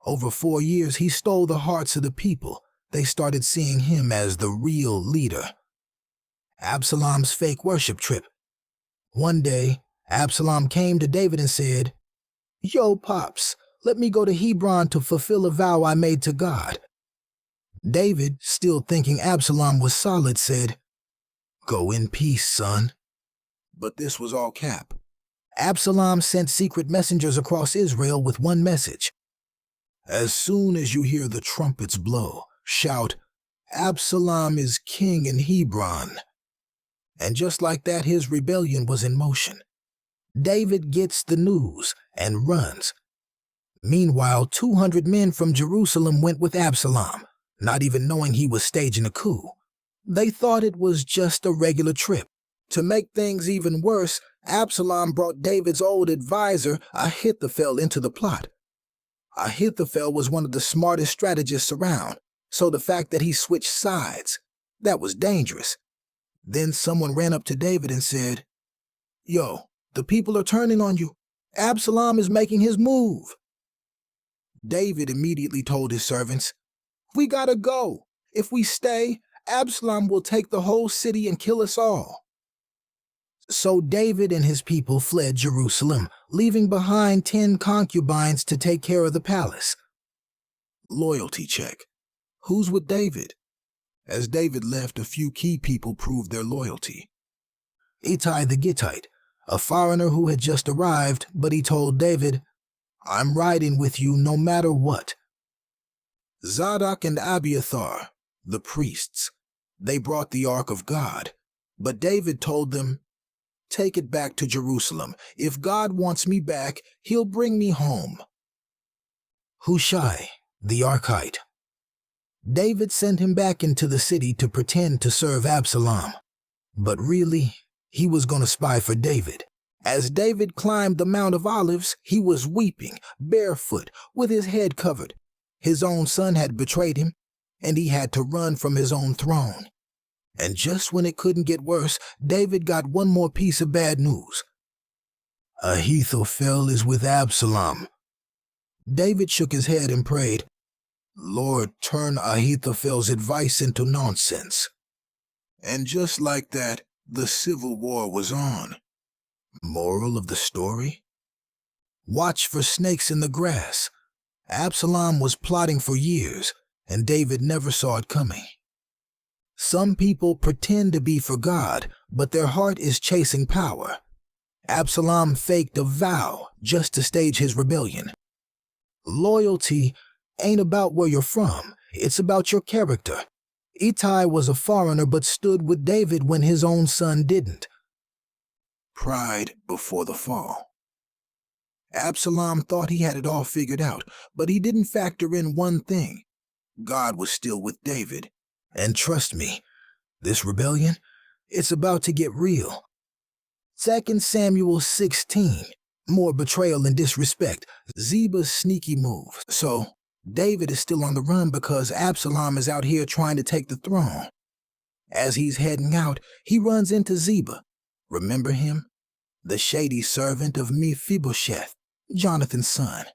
Over 4 years, he stole the hearts of the people. They started seeing him as the real leader. Absalom's fake worship trip. One day, Absalom came to David and said, "Yo, Pops, let me go to Hebron to fulfill a vow I made to God." David, still thinking Absalom was solid, said, "Go in peace, son." But this was all cap. Absalom sent secret messengers across Israel with one message. "As soon as you hear the trumpets blow, shout, 'Absalom is king in Hebron.'" And just like that, his rebellion was in motion. David gets the news and runs. Meanwhile, 200 men from Jerusalem went with Absalom, not even knowing he was staging a coup. They thought it was just a regular trip. To make things even worse, Absalom brought David's old advisor, Ahithophel, into the plot. Ahithophel was one of the smartest strategists around, so the fact that he switched sides, that was dangerous. Then someone ran up to David and said, "Yo, the people are turning on you. Absalom is making his move." David immediately told his servants, "We gotta go. If we stay, Absalom will take the whole city and kill us all." So David and his people fled Jerusalem, leaving behind 10 concubines to take care of the palace. Loyalty check. Who's with David? As David left, a few key people proved their loyalty. Ittai the Gittite, a foreigner who had just arrived, but he told David, I'm riding with you no matter what. Zadok and Abiathar, the priests, they brought the ark of God, but David told them, take it back to Jerusalem. If God wants me back, he'll bring me home. Hushai, the Archite. David sent him back into the city to pretend to serve Absalom. But really, he was going to spy for David. As David climbed the Mount of Olives, he was weeping, barefoot, with his head covered. His own son had betrayed him, and he had to run from his own throne. And just when it couldn't get worse, David got one more piece of bad news. Ahithophel is with Absalom. David shook his head and prayed, Lord, turn Ahithophel's advice into nonsense. And just like that, the civil war was on. Moral of the story? Watch for snakes in the grass. Absalom was plotting for years, and David never saw it coming. Some people pretend to be for God, but their heart is chasing power. Absalom faked a vow just to stage his rebellion. Loyalty ain't about where you're from, it's about your character. Ittai was a foreigner but stood with David when his own son didn't. Pride before the fall. Absalom thought he had it all figured out, but he didn't factor in one thing. God was still with David. And trust me, this rebellion, it's about to get real. 2 Samuel 16, more betrayal and disrespect, Ziba's sneaky move. So, David is still on the run because Absalom is out here trying to take the throne. As he's heading out, he runs into Ziba. Remember him? The shady servant of Mephibosheth, Jonathan's son.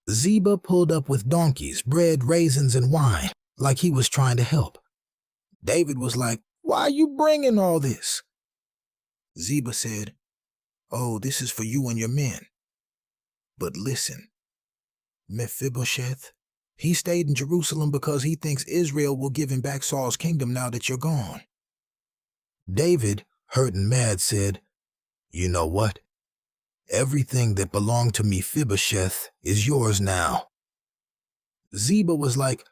Ziba pulled up with donkeys, bread, raisins, and wine, like he was trying to help. David was like, why are you bringing all this? Ziba said, oh, this is for you and your men. But listen, Mephibosheth, he stayed in Jerusalem because he thinks Israel will give him back Saul's kingdom now that you're gone. David, hurt and mad, said, you know what? Everything that belonged to Mephibosheth is yours now. Ziba was like,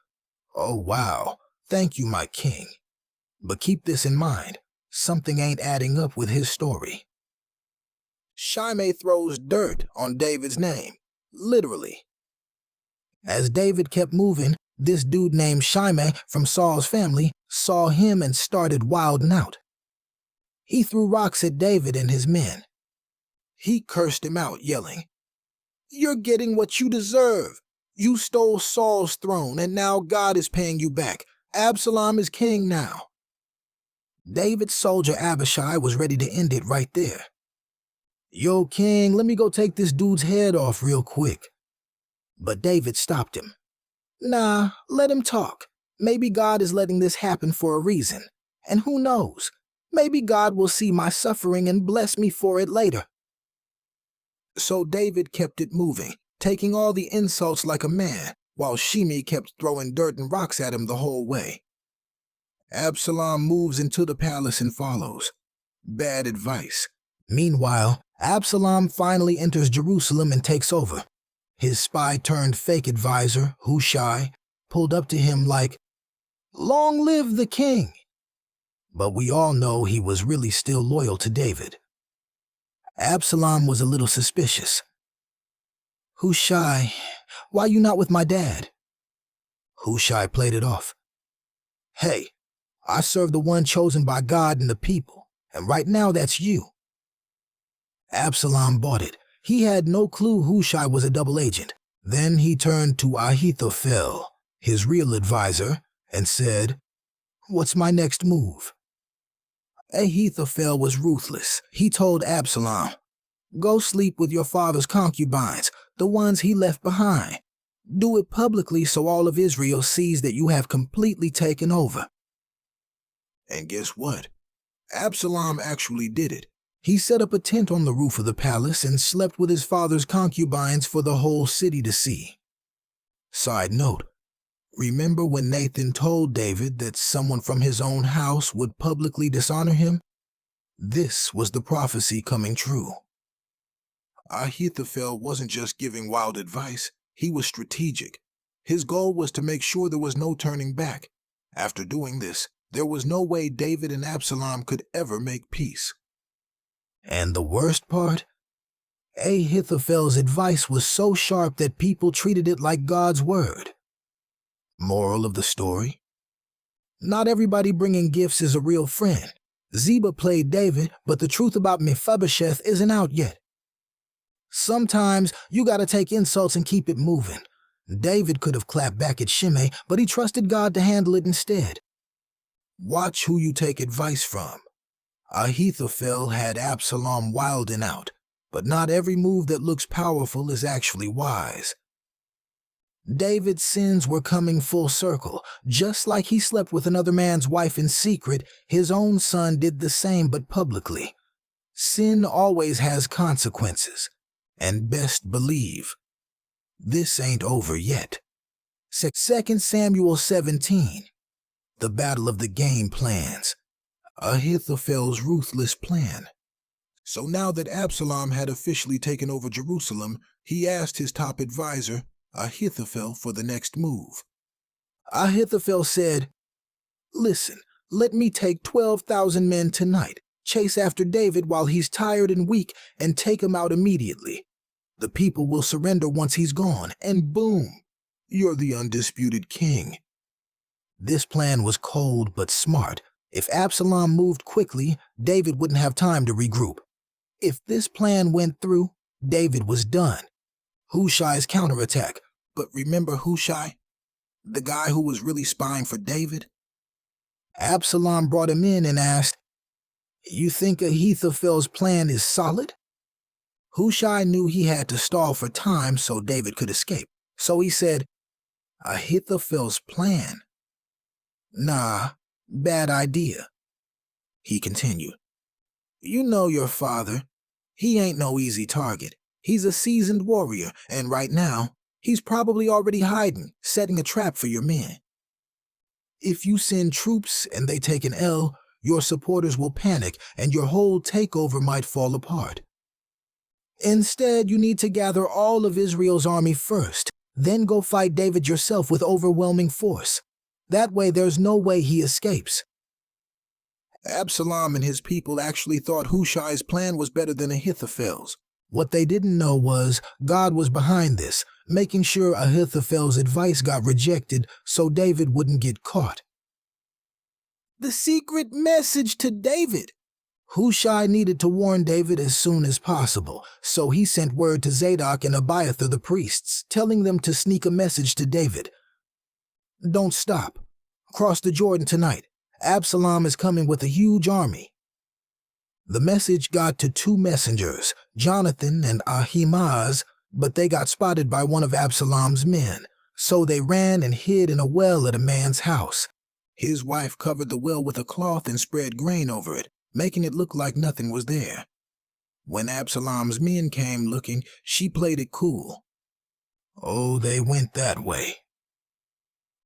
oh wow, thank you, my king. But keep this in mind, something ain't adding up with his story. Shimei throws dirt on David's name, literally. As David kept moving, this dude named Shimei from Saul's family saw him and started wilding out. He threw rocks at David and his men. He cursed him out, yelling, you're getting what you deserve. You stole Saul's throne, and now God is paying you back. Absalom is king now. David's soldier Abishai was ready to end it right there. Yo, king, let me go take this dude's head off real quick. But David stopped him. Nah, let him talk. Maybe God is letting this happen for a reason. And who knows? Maybe God will see my suffering and bless me for it later. So David kept it moving, taking all the insults like a man, while Shimei kept throwing dirt and rocks at him the whole way. Absalom moves into the palace and follows. Bad advice. Meanwhile, Absalom finally enters Jerusalem and takes over. His spy-turned-fake advisor, Hushai, pulled up to him like, long live the king! But we all know he was really still loyal to David. Absalom was a little suspicious. Hushai, why you not with my dad? Hushai played it off. Hey, I serve the one chosen by God and the people, and right now that's you. Absalom bought it. He had no clue Hushai was a double agent. Then he turned to Ahithophel, his real advisor, and said, what's my next move? Ahithophel was ruthless. He told Absalom, go sleep with your father's concubines, the ones he left behind. Do it publicly so all of Israel sees that you have completely taken over. And guess what? Absalom actually did it. He set up a tent on the roof of the palace and slept with his father's concubines for the whole city to see. Side note, remember when Nathan told David that someone from his own house would publicly dishonor him? This was the prophecy coming true. Ahithophel wasn't just giving wild advice, he was strategic. His goal was to make sure there was no turning back. After doing this, there was no way David and Absalom could ever make peace. And the worst part? Ahithophel's advice was so sharp that people treated it like God's word. Moral of the story? Not everybody bringing gifts is a real friend. Ziba played David, but the truth about Mephibosheth isn't out yet. Sometimes you gotta take insults and keep it moving. David could have clapped back at Shimei, but he trusted God to handle it instead. Watch who you take advice from. Ahithophel had Absalom wilding out, but not every move that looks powerful is actually wise. David's sins were coming full circle. Just like he slept with another man's wife in secret, his own son did the same but publicly. Sin always has consequences, and best believe, this ain't over yet. 2 Samuel 17. The Battle of the Game Plans. Ahithophel's ruthless plan. So now that Absalom had officially taken over Jerusalem, he asked his top advisor, Ahithophel, for the next move. Ahithophel said, "Listen, let me take 12,000 men tonight, chase after David while he's tired and weak, and take him out immediately. The people will surrender once he's gone, and boom, you're the undisputed king." This plan was cold but smart. If Absalom moved quickly, David wouldn't have time to regroup. If this plan went through, David was done. Hushai's counterattack. But remember Hushai? The guy who was really spying for David? Absalom brought him in and asked, "You think Ahithophel's plan is solid?" Hushai knew he had to stall for time so David could escape. So he said, "Ahithophel's plan? Nah, bad idea." He continued, "You know your father. He ain't no easy target. He's a seasoned warrior, and right now, he's probably already hiding, setting a trap for your men. If you send troops and they take an L, your supporters will panic and your whole takeover might fall apart. Instead, you need to gather all of Israel's army first, then go fight David yourself with overwhelming force. That way there's no way he escapes." Absalom and his people actually thought Hushai's plan was better than Ahithophel's. What they didn't know was God was behind this, making sure Ahithophel's advice got rejected so David wouldn't get caught. The secret message to David. Hushai needed to warn David as soon as possible, so he sent word to Zadok and Abiathar the priests, telling them to sneak a message to David. "Don't stop. Cross the Jordan tonight. Absalom is coming with a huge army." The message got to two messengers, Jonathan and Ahimaaz, but they got spotted by one of Absalom's men, so they ran and hid in a well at a man's house. His wife covered the well with a cloth and spread grain over it, making it look like nothing was there. When Absalom's men came looking, she played it cool. Oh, they went that way.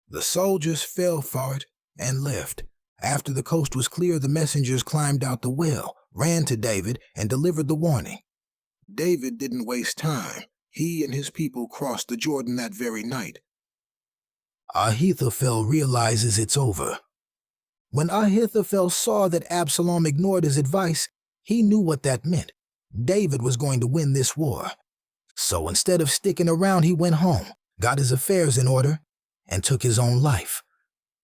The soldiers fell for it and left. After the coast was clear, the messengers climbed out the well, ran to David, and delivered the warning. David didn't waste time. He and his people crossed the Jordan that very night. Ahithophel realizes it's over. When Ahithophel saw that Absalom ignored his advice, he knew what that meant. David was going to win this war. So instead of sticking around, he went home, got his affairs in order, and took his own life.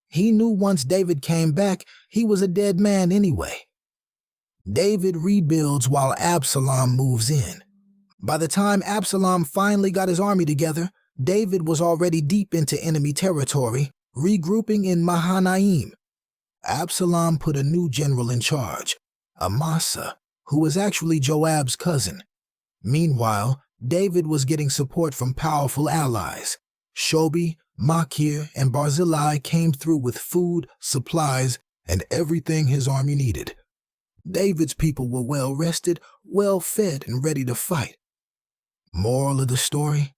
He knew once David came back, he was a dead man anyway. David rebuilds while Absalom moves in. By the time Absalom finally got his army together, David was already deep into enemy territory, regrouping in Mahanaim. Absalom put a new general in charge, Amasa, who was actually Joab's cousin. Meanwhile, David was getting support from powerful allies. Shobi, Machir, and Barzillai came through with food, supplies, and everything his army needed. David's people were well rested, well fed, and ready to fight. Moral of the story?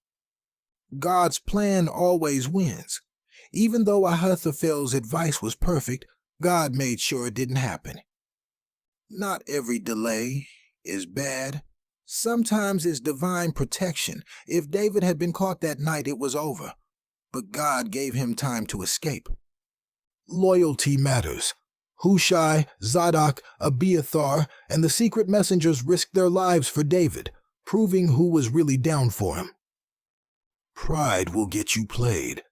God's plan always wins. Even though Ahithophel's advice was perfect, God made sure it didn't happen. Not every delay is bad. Sometimes it's divine protection. If David had been caught that night, it was over. But God gave him time to escape. Loyalty matters. Hushai, Zadok, Abiathar, and the secret messengers risked their lives for David, proving who was really down for him. Pride will get you played.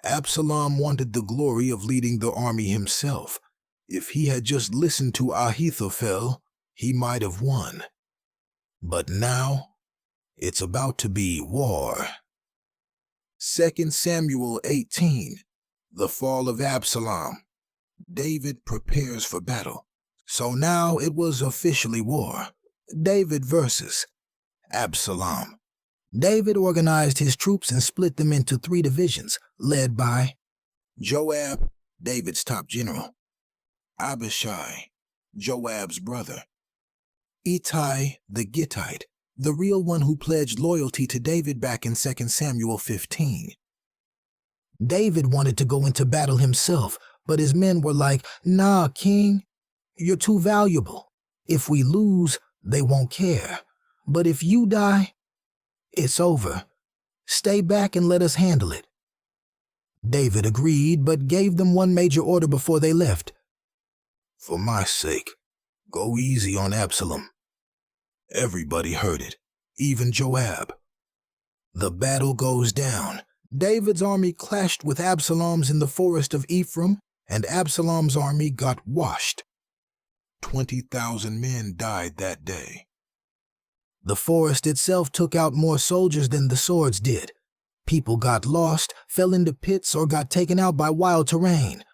Absalom wanted the glory of leading the army himself. If he had just listened to Ahithophel, he might have won. But now, it's about to be war. 2 Samuel 18, the fall of Absalom. David prepares for battle. So now it was officially war. David versus Absalom. David organized his troops and split them into 3 divisions, led by Joab, David's top general; Abishai, Joab's brother; Ittai the Gittite, the real one who pledged loyalty to David back in 2 Samuel 15. David wanted to go into battle himself, but his men were like, "Nah, king, you're too valuable. If we lose, they won't care. But if you die, it's over. Stay back and let us handle it." David agreed, but gave them one major order before they left. "For my sake, go easy on Absalom." Everybody heard it, even Joab. The battle goes down. David's army clashed with Absalom's in the forest of Ephraim, and Absalom's army got washed. 20,000 men died that day. The forest itself took out more soldiers than the swords did. People got lost, fell into pits, or got taken out by wild terrain.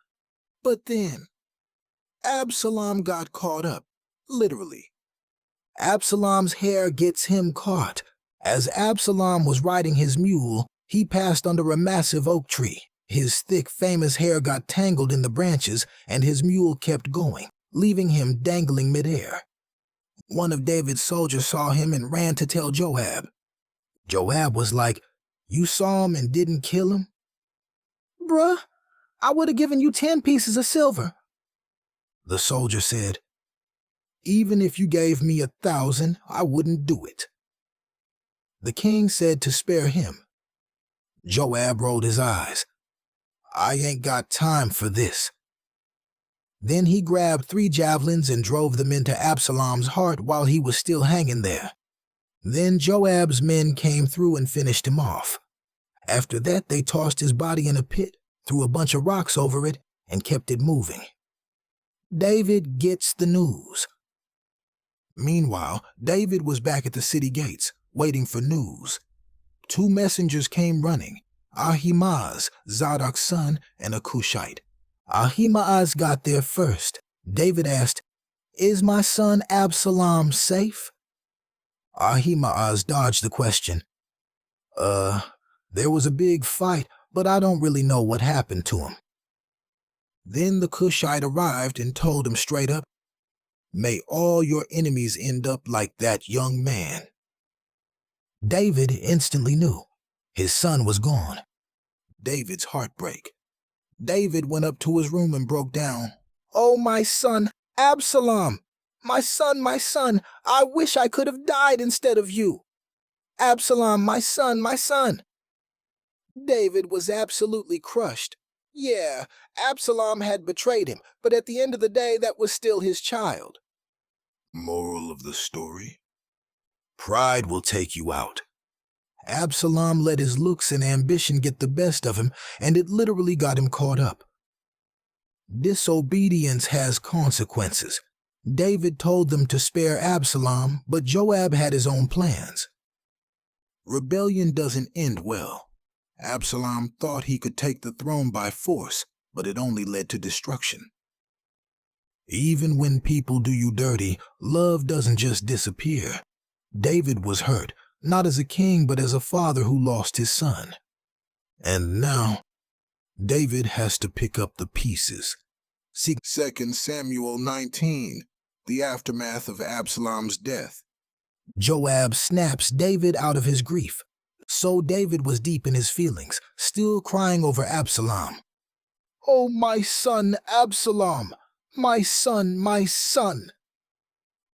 But then, Absalom got caught up, literally. Absalom's hair gets him caught. As Absalom was riding his mule, he passed under a massive oak tree. His thick, famous hair got tangled in the branches, and his mule kept going, leaving him dangling midair. One of David's soldiers saw him and ran to tell Joab. Joab was like, "You saw him and didn't kill him?" "Bruh, I would have given you 10 pieces of silver." The soldier said, "Even if you gave me 1,000, I wouldn't do it." The king said to spare him. Joab rolled his eyes. "I ain't got time for this." Then he grabbed 3 javelins and drove them into Absalom's heart while he was still hanging there. Then Joab's men came through and finished him off. After that, they tossed his body in a pit, threw a bunch of rocks over it, and kept it moving. David gets the news. Meanwhile, David was back at the city gates, waiting for news. 2 messengers came running, Ahimaaz, Zadok's son, and a Cushite. Ahimaaz got there first. David asked, "Is my son Absalom safe?" Ahimaaz dodged the question. There was a big fight, but I don't really know what happened to him." Then the Cushite arrived and told him straight up, "May all your enemies end up like that young man." David instantly knew. His son was gone. David's heartbreak. David went up to his room and broke down. "Oh, my son, Absalom! My son, I wish I could have died instead of you. Absalom, my son, my son." David was absolutely crushed. Yeah, Absalom had betrayed him, but at the end of the day, that was still his child. Moral of the story? Pride will take you out. Absalom let his looks and ambition get the best of him, and it literally got him caught up. Disobedience has consequences. David told them to spare Absalom, but Joab had his own plans. Rebellion doesn't end well. Absalom thought he could take the throne by force, but it only led to destruction. Even when people do you dirty, love doesn't just disappear. David was hurt, not as a king, but as a father who lost his son. And now, David has to pick up the pieces. See 2 Samuel 19, the aftermath of Absalom's death. Joab snaps David out of his grief. So David was deep in his feelings, still crying over Absalom. "Oh, my son, Absalom! My son, my son!"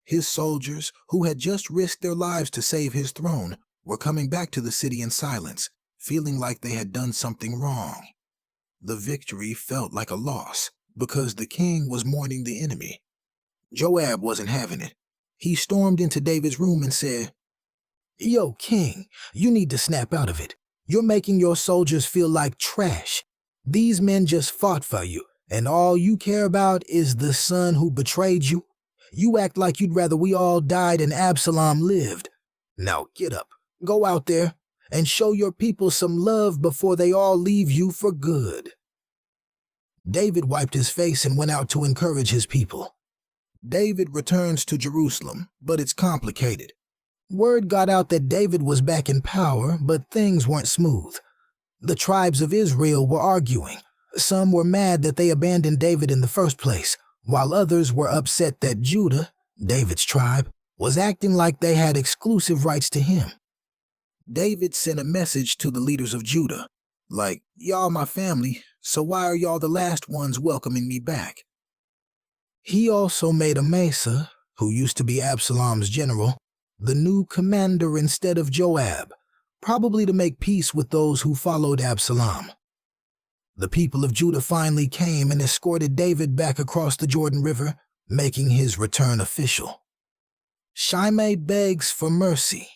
His soldiers, who had just risked their lives to save his throne, were coming back to the city in silence, feeling like they had done something wrong. The victory felt like a loss, because the king was mourning the enemy. Joab wasn't having it. He stormed into David's room and said, "Yo, king, you need to snap out of it. You're making your soldiers feel like trash. These men just fought for you, and all you care about is the son who betrayed you. You act like you'd rather we all died and Absalom lived. Now get up, go out there, and show your people some love before they all leave you for good." David wiped his face and went out to encourage his people. David returns to Jerusalem, but it's complicated. Word got out that David was back in power, but things weren't smooth. The tribes of Israel were arguing. Some were mad that they abandoned David in the first place, while others were upset that Judah, David's tribe, was acting like they had exclusive rights to him. David sent a message to the leaders of Judah, like, "Y'all my family, so why are y'all the last ones welcoming me back?" He also made Amasa, who used to be Absalom's general, the new commander instead of Joab, probably to make peace with those who followed Absalom. The people of Judah finally came and escorted David back across the Jordan River, making his return official. Shimei begs for mercy.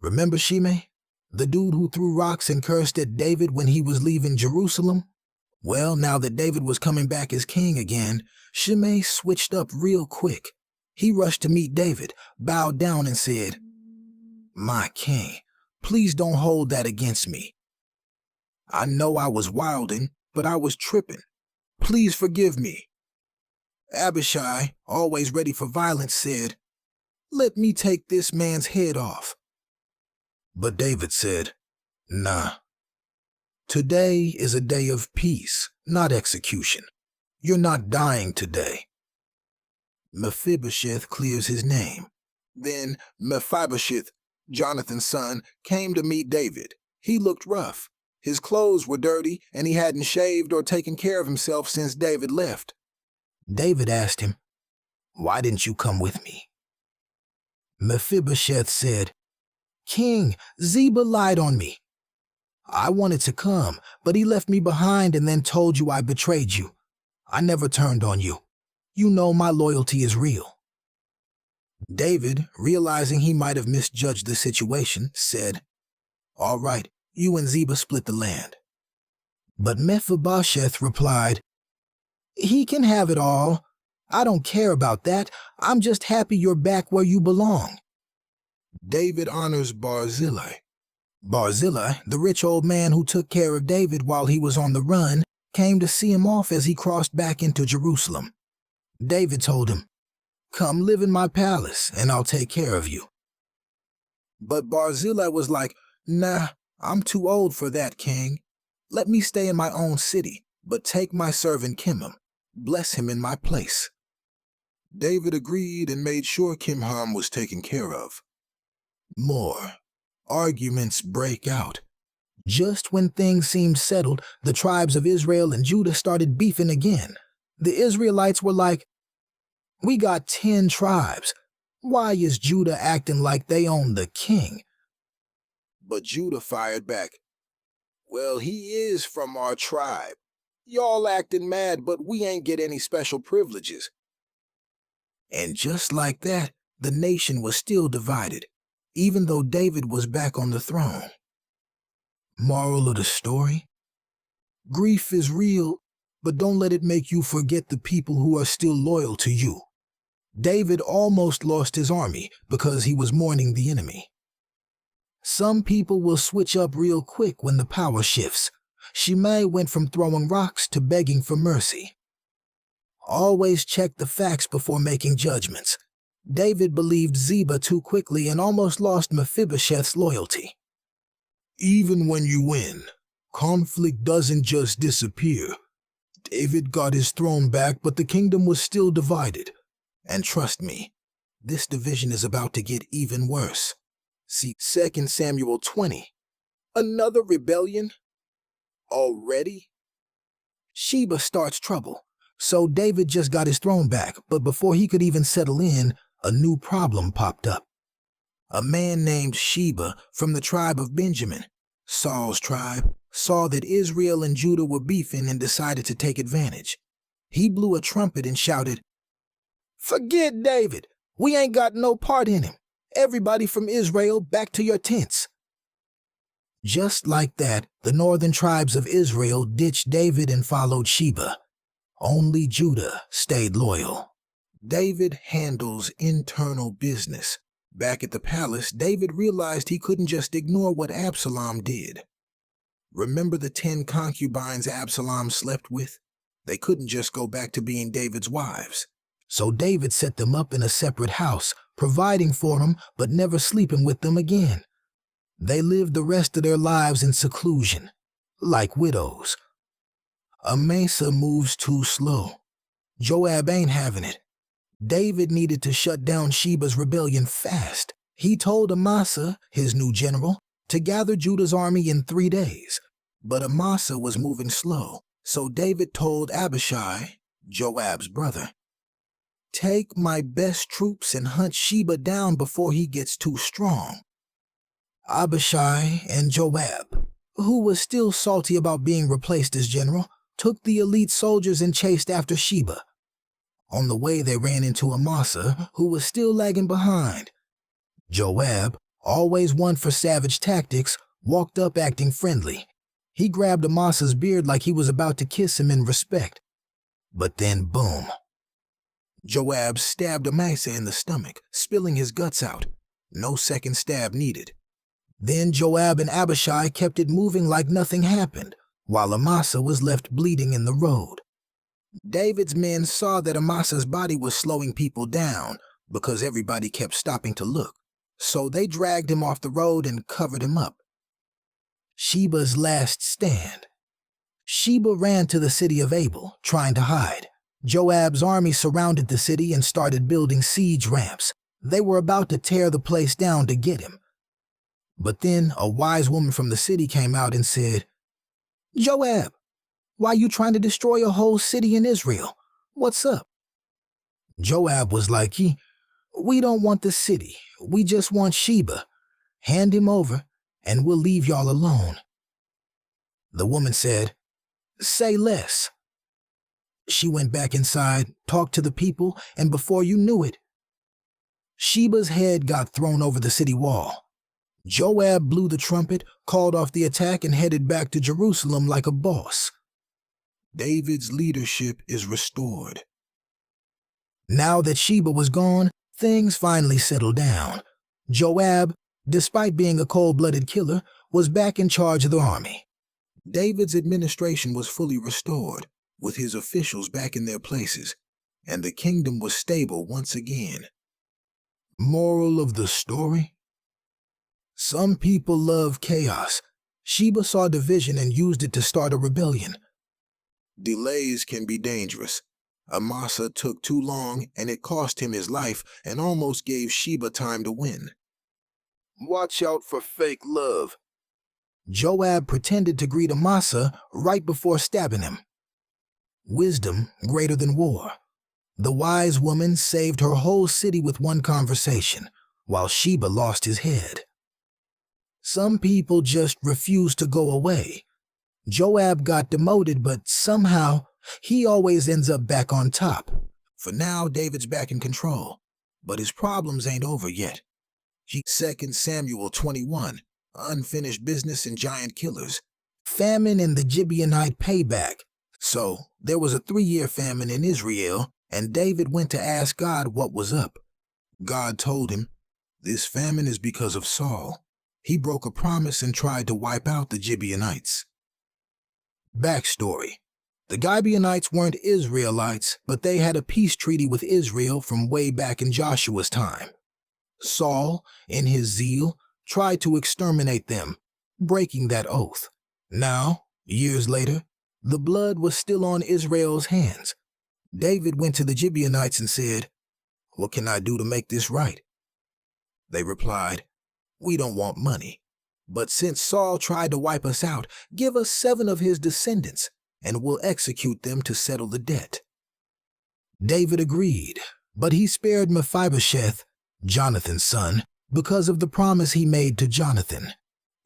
Remember Shimei? The dude who threw rocks and cursed at David when he was leaving Jerusalem? Well, now that David was coming back as king again, Shimei switched up real quick. He rushed to meet David, bowed down and said, "My king, please don't hold that against me. I know I was wilding, but I was tripping. Please forgive me." Abishai, always ready for violence, said, "Let me take this man's head off." But David said, "Nah. Today is a day of peace, not execution. You're not dying today." Mephibosheth clears his name. Then Mephibosheth, Jonathan's son, came to meet David. He looked rough. His clothes were dirty, and he hadn't shaved or taken care of himself since David left. David asked him, "Why didn't you come with me?" Mephibosheth said, "King, Ziba lied on me. I wanted to come, but he left me behind and then told you I betrayed you. I never turned on you. You know my loyalty is real." David, realizing he might have misjudged the situation, said, "All right, you and Ziba split the land." But Mephibosheth replied, "He can have it all. I don't care about that. I'm just happy you're back where you belong." David honors Barzillai. Barzillai, the rich old man who took care of David while he was on the run, came to see him off as he crossed back into Jerusalem. David told him, "Come live in my palace, and I'll take care of you." But Barzillai was like, "Nah, I'm too old for that, king. Let me stay in my own city, but take my servant Kimham. Bless him in my place." David agreed and made sure Kimham was taken care of. More arguments break out. Just when things seemed settled, the tribes of Israel and Judah started beefing again. The Israelites were like, "We got 10 tribes. Why is Judah acting like they own the king?" But Judah fired back, "Well, he is from our tribe. Y'all acting mad, but we ain't get any special privileges." And just like that, the nation was still divided, even though David was back on the throne. Moral of the story? Grief is real, but don't let it make you forget the people who are still loyal to you. David almost lost his army because he was mourning the enemy. Some people will switch up real quick when the power shifts. Shimei went from throwing rocks to begging for mercy. Always check the facts before making judgments. David believed Ziba too quickly and almost lost Mephibosheth's loyalty. Even when you win, conflict doesn't just disappear. David got his throne back, but the kingdom was still divided. And trust me, this division is about to get even worse. See 2 Samuel 20. Another rebellion? Already? Sheba starts trouble, so David just got his throne back, but before he could even settle in, a new problem popped up. A man named Sheba from the tribe of Benjamin, Saul's tribe, saw that Israel and Judah were beefing and decided to take advantage. He blew a trumpet and shouted, "Forget David! We ain't got no part in him. Everybody from Israel, back to your tents." Just like that, the northern tribes of Israel ditched David and followed Sheba. Only Judah stayed loyal. David handles internal business. Back at the palace, David realized he couldn't just ignore what Absalom did. Remember the 10 concubines Absalom slept with? They couldn't just go back to being David's wives. So David set them up in a separate house, providing for them but never sleeping with them again. They lived the rest of their lives in seclusion, like widows. Amasa moves too slow. Joab ain't having it. David needed to shut down Sheba's rebellion fast. He told Amasa, his new general, to gather Judah's army in 3 days. But Amasa was moving slow, so David told Abishai, Joab's brother, "Take my best troops and hunt Sheba down before he gets too strong." Abishai and Joab, who was still salty about being replaced as general, took the elite soldiers and chased after Sheba. On the way, they ran into Amasa, who was still lagging behind. Joab, always one for savage tactics, walked up acting friendly. He grabbed Amasa's beard like he was about to kiss him in respect. But then, boom. Joab stabbed Amasa in the stomach, spilling his guts out. No second stab needed. Then Joab and Abishai kept it moving like nothing happened, while Amasa was left bleeding in the road. David's men saw that Amasa's body was slowing people down because everybody kept stopping to look, so they dragged him off the road and covered him up. Sheba's last stand. Sheba ran to the city of Abel, trying to hide. Joab's army surrounded the city and started building siege ramps. They were about to tear the place down to get him. But then a wise woman from the city came out and said, "Joab, why you trying to destroy a whole city in Israel? What's up?" Joab was like, "We don't want the city. We just want Sheba. Hand him over, and we'll leave y'all alone." The woman said, "Say less." She went back inside, talked to the people, and before you knew it, Sheba's head got thrown over the city wall. Joab blew the trumpet, called off the attack, and headed back to Jerusalem like a boss. David's leadership is restored. Now that Sheba was gone, things finally settled down. Joab, despite being a cold-blooded killer, was back in charge of the army. David's administration was fully restored, with his officials back in their places, and the kingdom was stable once again. Moral of the story? Some people love chaos. Sheba saw division and used it to start a rebellion. Delays can be dangerous. Amasa took too long, and it cost him his life and almost gave Sheba time to win. Watch out for fake love. Joab pretended to greet Amasa right before stabbing him. Wisdom greater than war. The wise woman saved her whole city with one conversation, while Sheba lost his head. Some people just refuse to go away. Joab got demoted, but somehow he always ends up back on top. For now, David's back in control, but his problems ain't over yet. 2 Samuel 21, unfinished business and giant killers. Famine and the Gibeonite payback. So, there was a 3-year famine in Israel, and David went to ask God what was up. God told him, "This famine is because of Saul. He broke a promise and tried to wipe out the Gibeonites." Backstory. The Gibeonites weren't Israelites, but they had a peace treaty with Israel from way back in Joshua's time. Saul, in his zeal, tried to exterminate them, breaking that oath. Now, years later, the blood was still on Israel's hands. David went to the Gibeonites and said, "What can I do to make this right?" They replied, "We don't want money. But since Saul tried to wipe us out, give us 7 of his descendants, and we'll execute them to settle the debt." David agreed. But he spared Mephibosheth, Jonathan's son, because of the promise he made to Jonathan.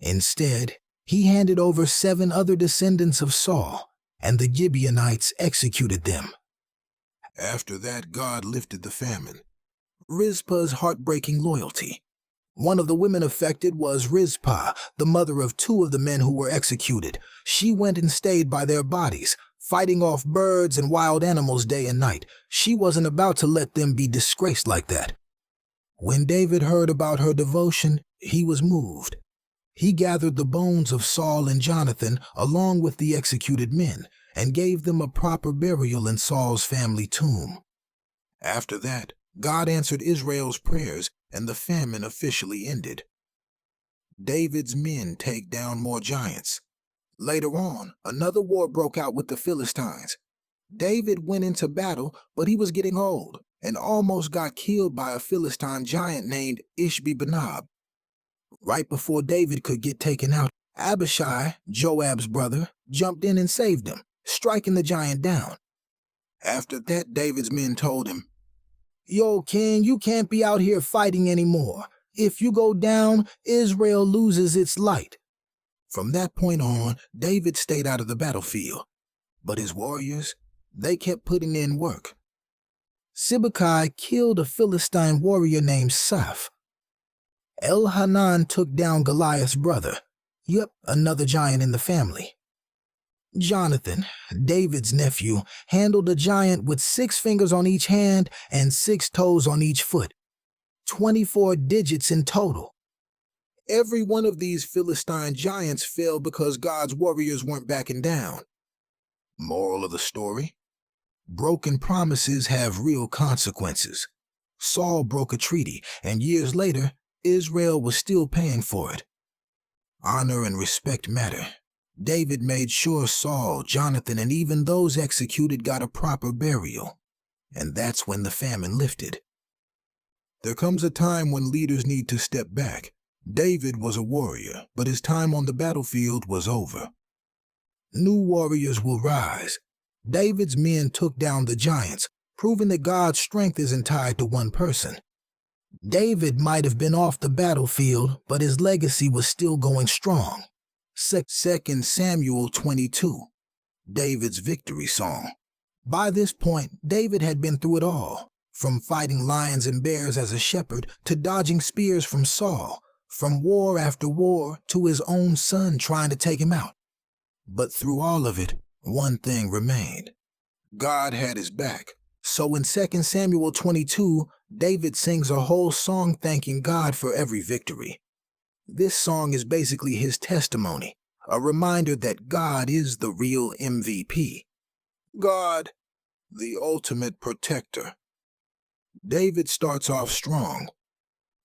Instead, he handed over 7 other descendants of Saul, and the Gibeonites executed them. After that, God lifted the famine. Rizpah's heartbreaking loyalty. One of the women affected was Rizpah, the mother of 2 of the men who were executed. She went and stayed by their bodies, fighting off birds and wild animals day and night. She wasn't about to let them be disgraced like that. When David heard about her devotion, he was moved. He gathered the bones of Saul and Jonathan along with the executed men and gave them a proper burial in Saul's family tomb. After that, God answered Israel's prayers and the famine officially ended. David's men take down more giants. Later on, another war broke out with the Philistines. David went into battle, but he was getting old and almost got killed by a Philistine giant named Ishbi-Benob. Right before David could get taken out, Abishai, Joab's brother, jumped in and saved him, striking the giant down. After that, David's men told him, "Yo, king, you can't be out here fighting anymore. If you go down, Israel loses its light." From that point on, David stayed out of the battlefield. But his warriors, they kept putting in work. Sibbecai killed a Philistine warrior named Saph. Elhanan took down Goliath's brother. Yep, another giant in the family. Jonathan, David's nephew, handled a giant with 6 fingers on each hand and 6 toes on each foot. 24 digits in total. Every one of these Philistine giants fell because God's warriors weren't backing down. Moral of the story? Broken promises have real consequences. Saul broke a treaty, and years later, Israel was still paying for it. Honor and respect matter. David made sure Saul, Jonathan, and even those executed got a proper burial. And that's when the famine lifted. There comes a time when leaders need to step back. David was a warrior, but his time on the battlefield was over. New warriors will rise. David's men took down the giants, proving that God's strength isn't tied to one person. David might have been off the battlefield, but his legacy was still going strong. 2 Samuel 22, David's victory song. By this point, David had been through it all, from fighting lions and bears as a shepherd to dodging spears from Saul, from war after war to his own son trying to take him out. But through all of it, one thing remained. God had his back. So in 2 Samuel 22, David sings a whole song thanking God for every victory. This song is basically his testimony, a reminder that God is the real MVP. God, the ultimate protector. David starts off strong.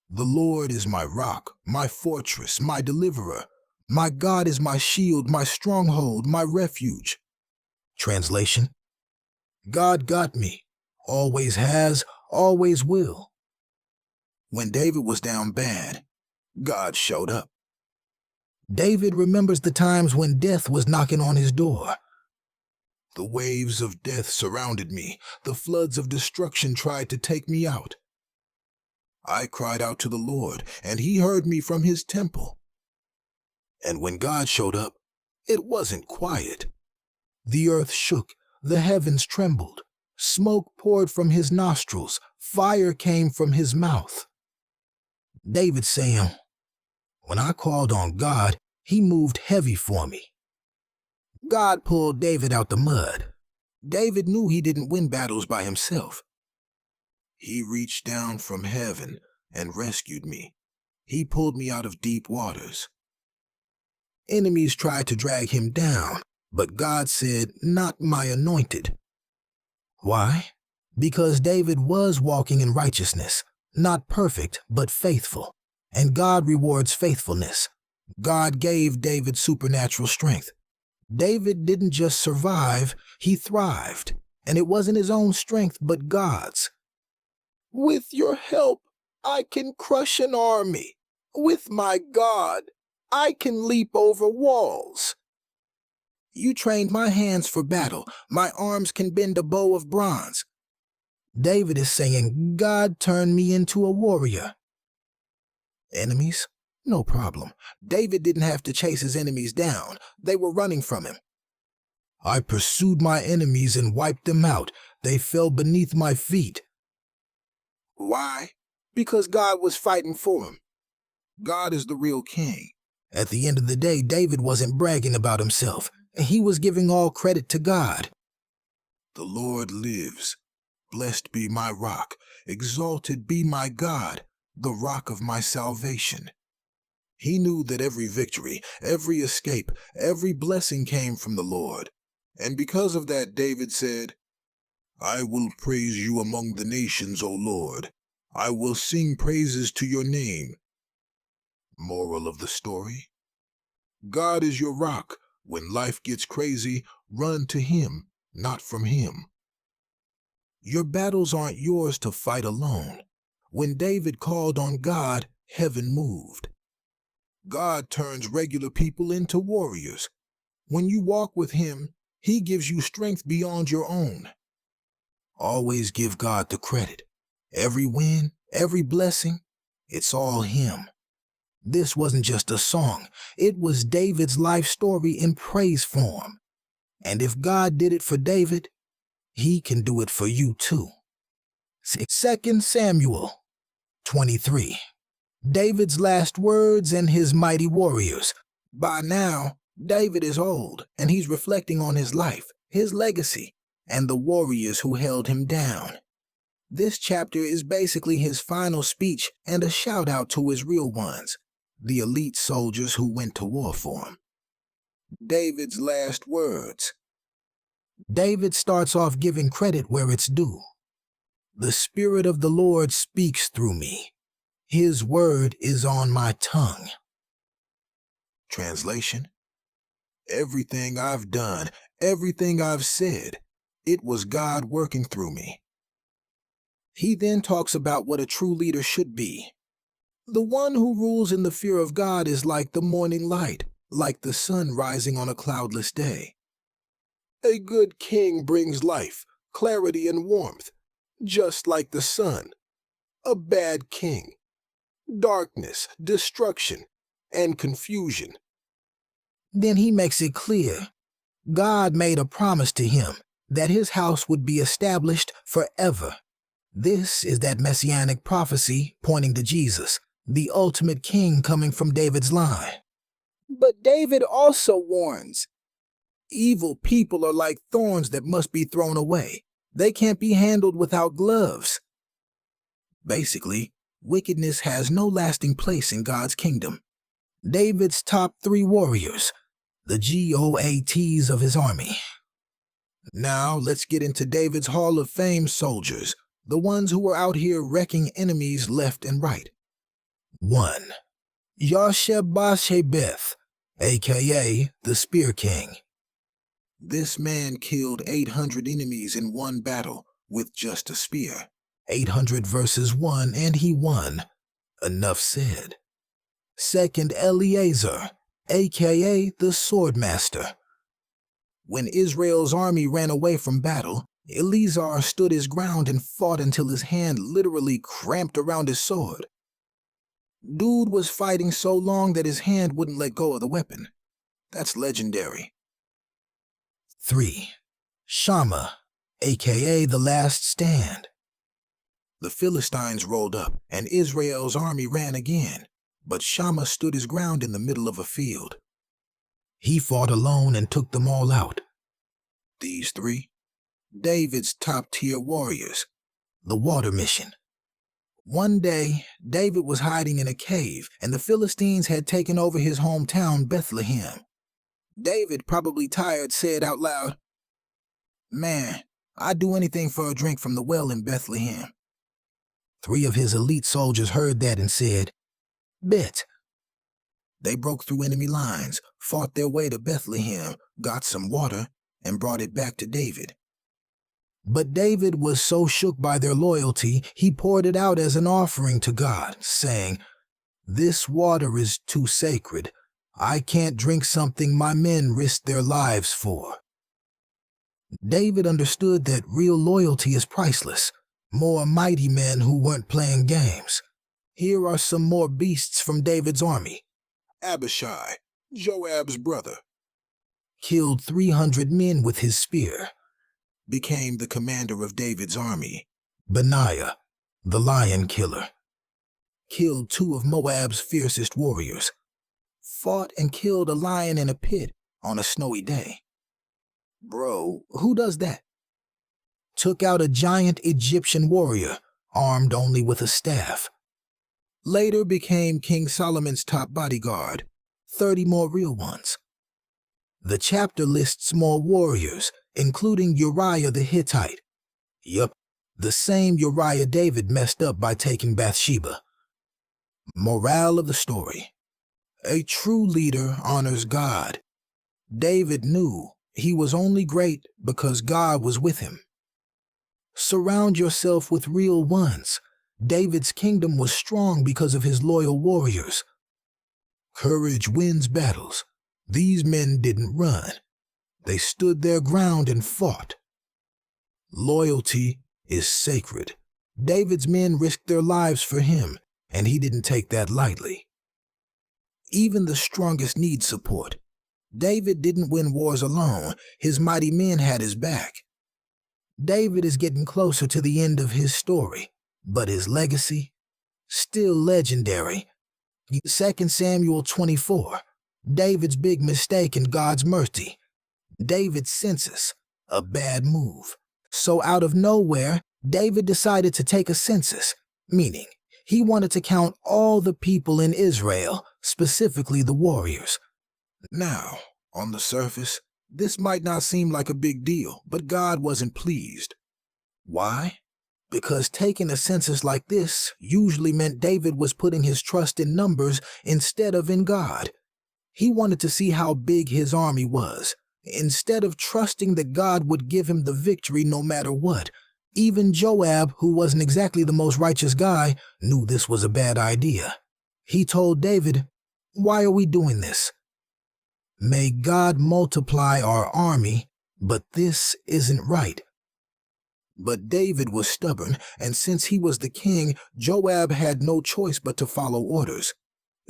The Lord is my rock, my fortress, my deliverer. My God is my shield, my stronghold, my refuge. Translation: God got me, always has, always will. When David was down bad, God showed up. David remembers the times when death was knocking on his door. The waves of death surrounded me. The floods of destruction tried to take me out. I cried out to the Lord, and he heard me from his temple. And when God showed up, it wasn't quiet. The earth shook, the heavens trembled, smoke poured from his nostrils, fire came from his mouth. David saying, when I called on God, he moved heavy for me. God pulled David out the mud. David knew he didn't win battles by himself. He reached down from heaven and rescued me. He pulled me out of deep waters. Enemies tried to drag him down, but God said, not my anointed. Why? Because David was walking in righteousness, not perfect, but faithful. And God rewards faithfulness. God gave David supernatural strength. David didn't just survive, he thrived. And it wasn't his own strength, but God's. With your help, I can crush an army. With my God, I can leap over walls. You trained my hands for battle. My arms can bend a bow of bronze. David is saying, God turned me into a warrior. Enemies? No problem. David didn't have to chase his enemies down. They were running from him. I pursued my enemies and wiped them out. They fell beneath my feet. Why? Because God was fighting for him. God is the real king. At the end of the day, David wasn't bragging about himself. He was giving all credit to God. The Lord lives. Blessed be my rock. Exalted be my God, the rock of my salvation. He knew that every victory, every escape, every blessing came from the Lord. And because of that, David said, I will praise you among the nations, O Lord. I will sing praises to your name. Moral of the story? God is your rock. When life gets crazy, run to Him, not from Him. Your battles aren't yours to fight alone. When David called on God, heaven moved. God turns regular people into warriors. When you walk with Him, He gives you strength beyond your own. Always give God the credit. Every win, every blessing, it's all Him. This wasn't just a song. It was David's life story in praise form. And if God did it for David, He can do it for you too. 2 Samuel 23. David's last words and his mighty warriors. By now, David is old, and he's reflecting on his life, his legacy, and the warriors who held him down. This chapter is basically his final speech and a shout-out to his real ones, the elite soldiers who went to war for him. David's last words. David starts off giving credit where it's due. The Spirit of the Lord speaks through me. His word is on my tongue. Translation: everything I've done, everything I've said, it was God working through me. He then talks about what a true leader should be. The one who rules in the fear of God is like the morning light, like the sun rising on a cloudless day. A good king brings life, clarity, and warmth, just like the sun. A bad king, darkness, destruction, and confusion. Then he makes it clear. God made a promise to him that his house would be established forever. This is that messianic prophecy pointing to Jesus, the ultimate king coming from David's line. But David also warns, evil people are like thorns that must be thrown away. They can't be handled without gloves. Basically, wickedness has no lasting place in God's kingdom. David's top 3 warriors, the GOATs of his army. Now let's get into David's Hall of Fame soldiers, the ones who were out here wrecking enemies left and right. 1. Yasheb-Bashebeth, a.k.a. the Spear King. This man killed 800 enemies in one battle with just a spear. 800 versus 1, and he won. Enough said. 2nd, Eleazar, a.k.a. the Swordmaster. When Israel's army ran away from battle, Eleazar stood his ground and fought until his hand literally cramped around his sword. Dude was fighting so long that his hand wouldn't let go of the weapon. That's legendary. 3. Shammah, a.k.a. the Last Stand. The Philistines rolled up, and Israel's army ran again, but Shammah stood his ground in the middle of a field. He fought alone and took them all out. These 3, David's top-tier warriors. The water mission. One day, David was hiding in a cave, and the Philistines had taken over his hometown, Bethlehem. David, probably tired, said out loud, "Man, I'd do anything for a drink from the well in Bethlehem." 3 of his elite soldiers heard that and said, "Bet." They broke through enemy lines, fought their way to Bethlehem, got some water, and brought it back to David. But David was so shook by their loyalty, he poured it out as an offering to God, saying, "This water is too sacred. I can't drink something my men risked their lives for." David understood that real loyalty is priceless. More mighty men who weren't playing games. Here are some more beasts from David's army. Abishai, Joab's brother, killed 300 men with his spear. Became the commander of David's army. Benaiah, the lion killer, killed 2 of Moab's fiercest warriors. Fought and killed a lion in a pit on a snowy day. Bro, who does that? Took out a giant Egyptian warrior, armed only with a staff. Later became King Solomon's top bodyguard, 30 more real ones. The chapter lists more warriors, including Uriah the Hittite. Yup, the same Uriah David messed up by taking Bathsheba. Morale of the story. A true leader honors God. David knew he was only great because God was with him. Surround yourself with real ones. David's kingdom was strong because of his loyal warriors. Courage wins battles. These men didn't run. They stood their ground and fought. Loyalty is sacred. David's men risked their lives for him, and he didn't take that lightly. Even the strongest need support. David didn't win wars alone. His mighty men had his back. David is getting closer to the end of his story, but his legacy, still legendary. 2 Samuel 24, David's big mistake and God's mercy. David's census, a bad move. So out of nowhere, David decided to take a census, meaning he wanted to count all the people in Israel, specifically the warriors. Now, on the surface, this might not seem like a big deal, but God wasn't pleased. Why? Because taking a census like this usually meant David was putting his trust in numbers instead of in God. He wanted to see how big his army was, instead of trusting that God would give him the victory no matter what. Even Joab, who wasn't exactly the most righteous guy, knew this was a bad idea. He told David, "Why are we doing this? May God multiply our army, but this isn't right." But David was stubborn, and since he was the king, Joab had no choice but to follow orders.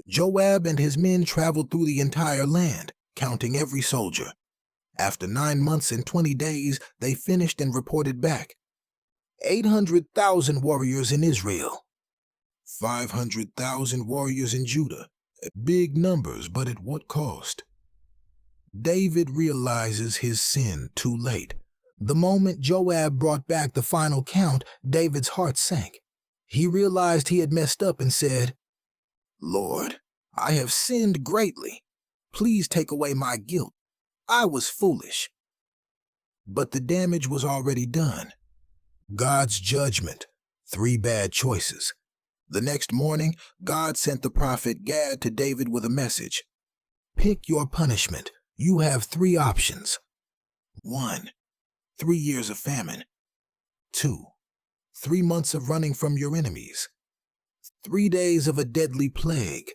Joab and his men traveled through the entire land, counting every soldier. After 9 months and 20 days, they finished and reported back. 800,000 warriors in Israel. 500,000 warriors in Judah. Big numbers, but at what cost? David realizes his sin too late. The moment Joab brought back the final count, David's heart sank. He realized he had messed up and said, "Lord, I have sinned greatly. Please take away my guilt. I was foolish." But the damage was already done. God's judgment, 3 bad choices. The next morning, God sent the prophet Gad to David with a message. Pick your punishment. You have 3 options. 1. 3 years of famine. 2. 3 months of running from your enemies. 3 days of a deadly plague.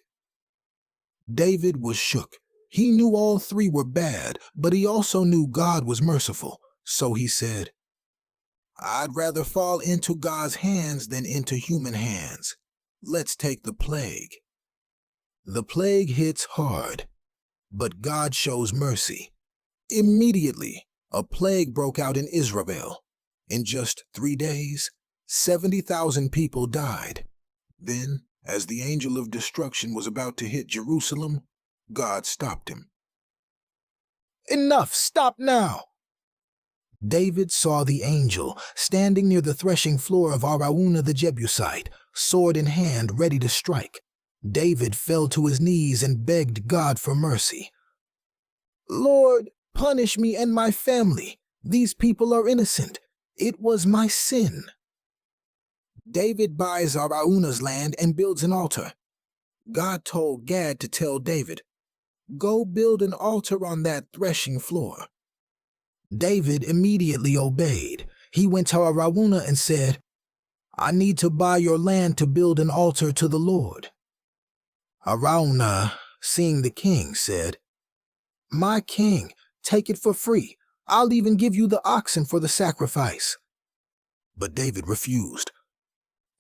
David was shook. He knew all 3 were bad, but he also knew God was merciful. So he said, "I'd rather fall into God's hands than into human hands. Let's take the plague." The plague hits hard, but God shows mercy. Immediately, a plague broke out in Israel. In just 3 days, 70,000 people died. Then, as the angel of destruction was about to hit Jerusalem, God stopped him. "Enough! Stop now!" David saw the angel standing near the threshing floor of Araunah the Jebusite, sword in hand, ready to strike. David fell to his knees and begged God for mercy. "Lord, punish me and my family. These people are innocent. It was my sin." David buys Araunah's land and builds an altar. God told Gad to tell David, "Go build an altar on that threshing floor." David immediately obeyed. He went to Araunah and said, "I need to buy your land to build an altar to the Lord." Araunah, seeing the king, said, "My king, take it for free. I'll even give you the oxen for the sacrifice." But David refused.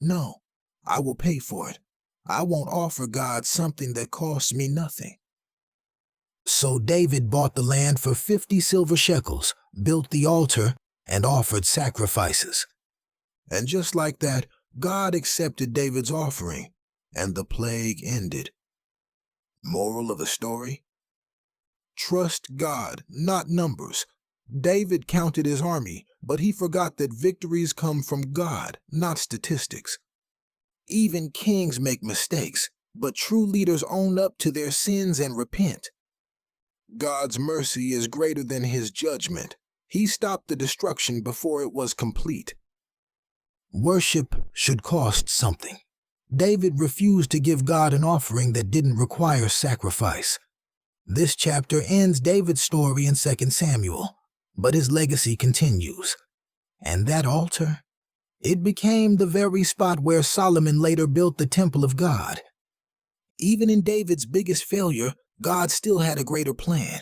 "No, I will pay for it. I won't offer God something that costs me nothing." So David bought the land for 50 silver shekels, built the altar, and offered sacrifices. And just like that, God accepted David's offering, and the plague ended. Moral of the story? Trust God, not numbers. David counted his army, but he forgot that victories come from God, not statistics. Even kings make mistakes, but true leaders own up to their sins and repent. God's mercy is greater than his judgment. He stopped the destruction before it was complete. Worship should cost something. David refused to give God an offering that didn't require sacrifice. This chapter ends David's story in 2 Samuel, but his legacy continues. And that altar? It became the very spot where Solomon later built the temple of God. Even in David's biggest failure, God still had a greater plan.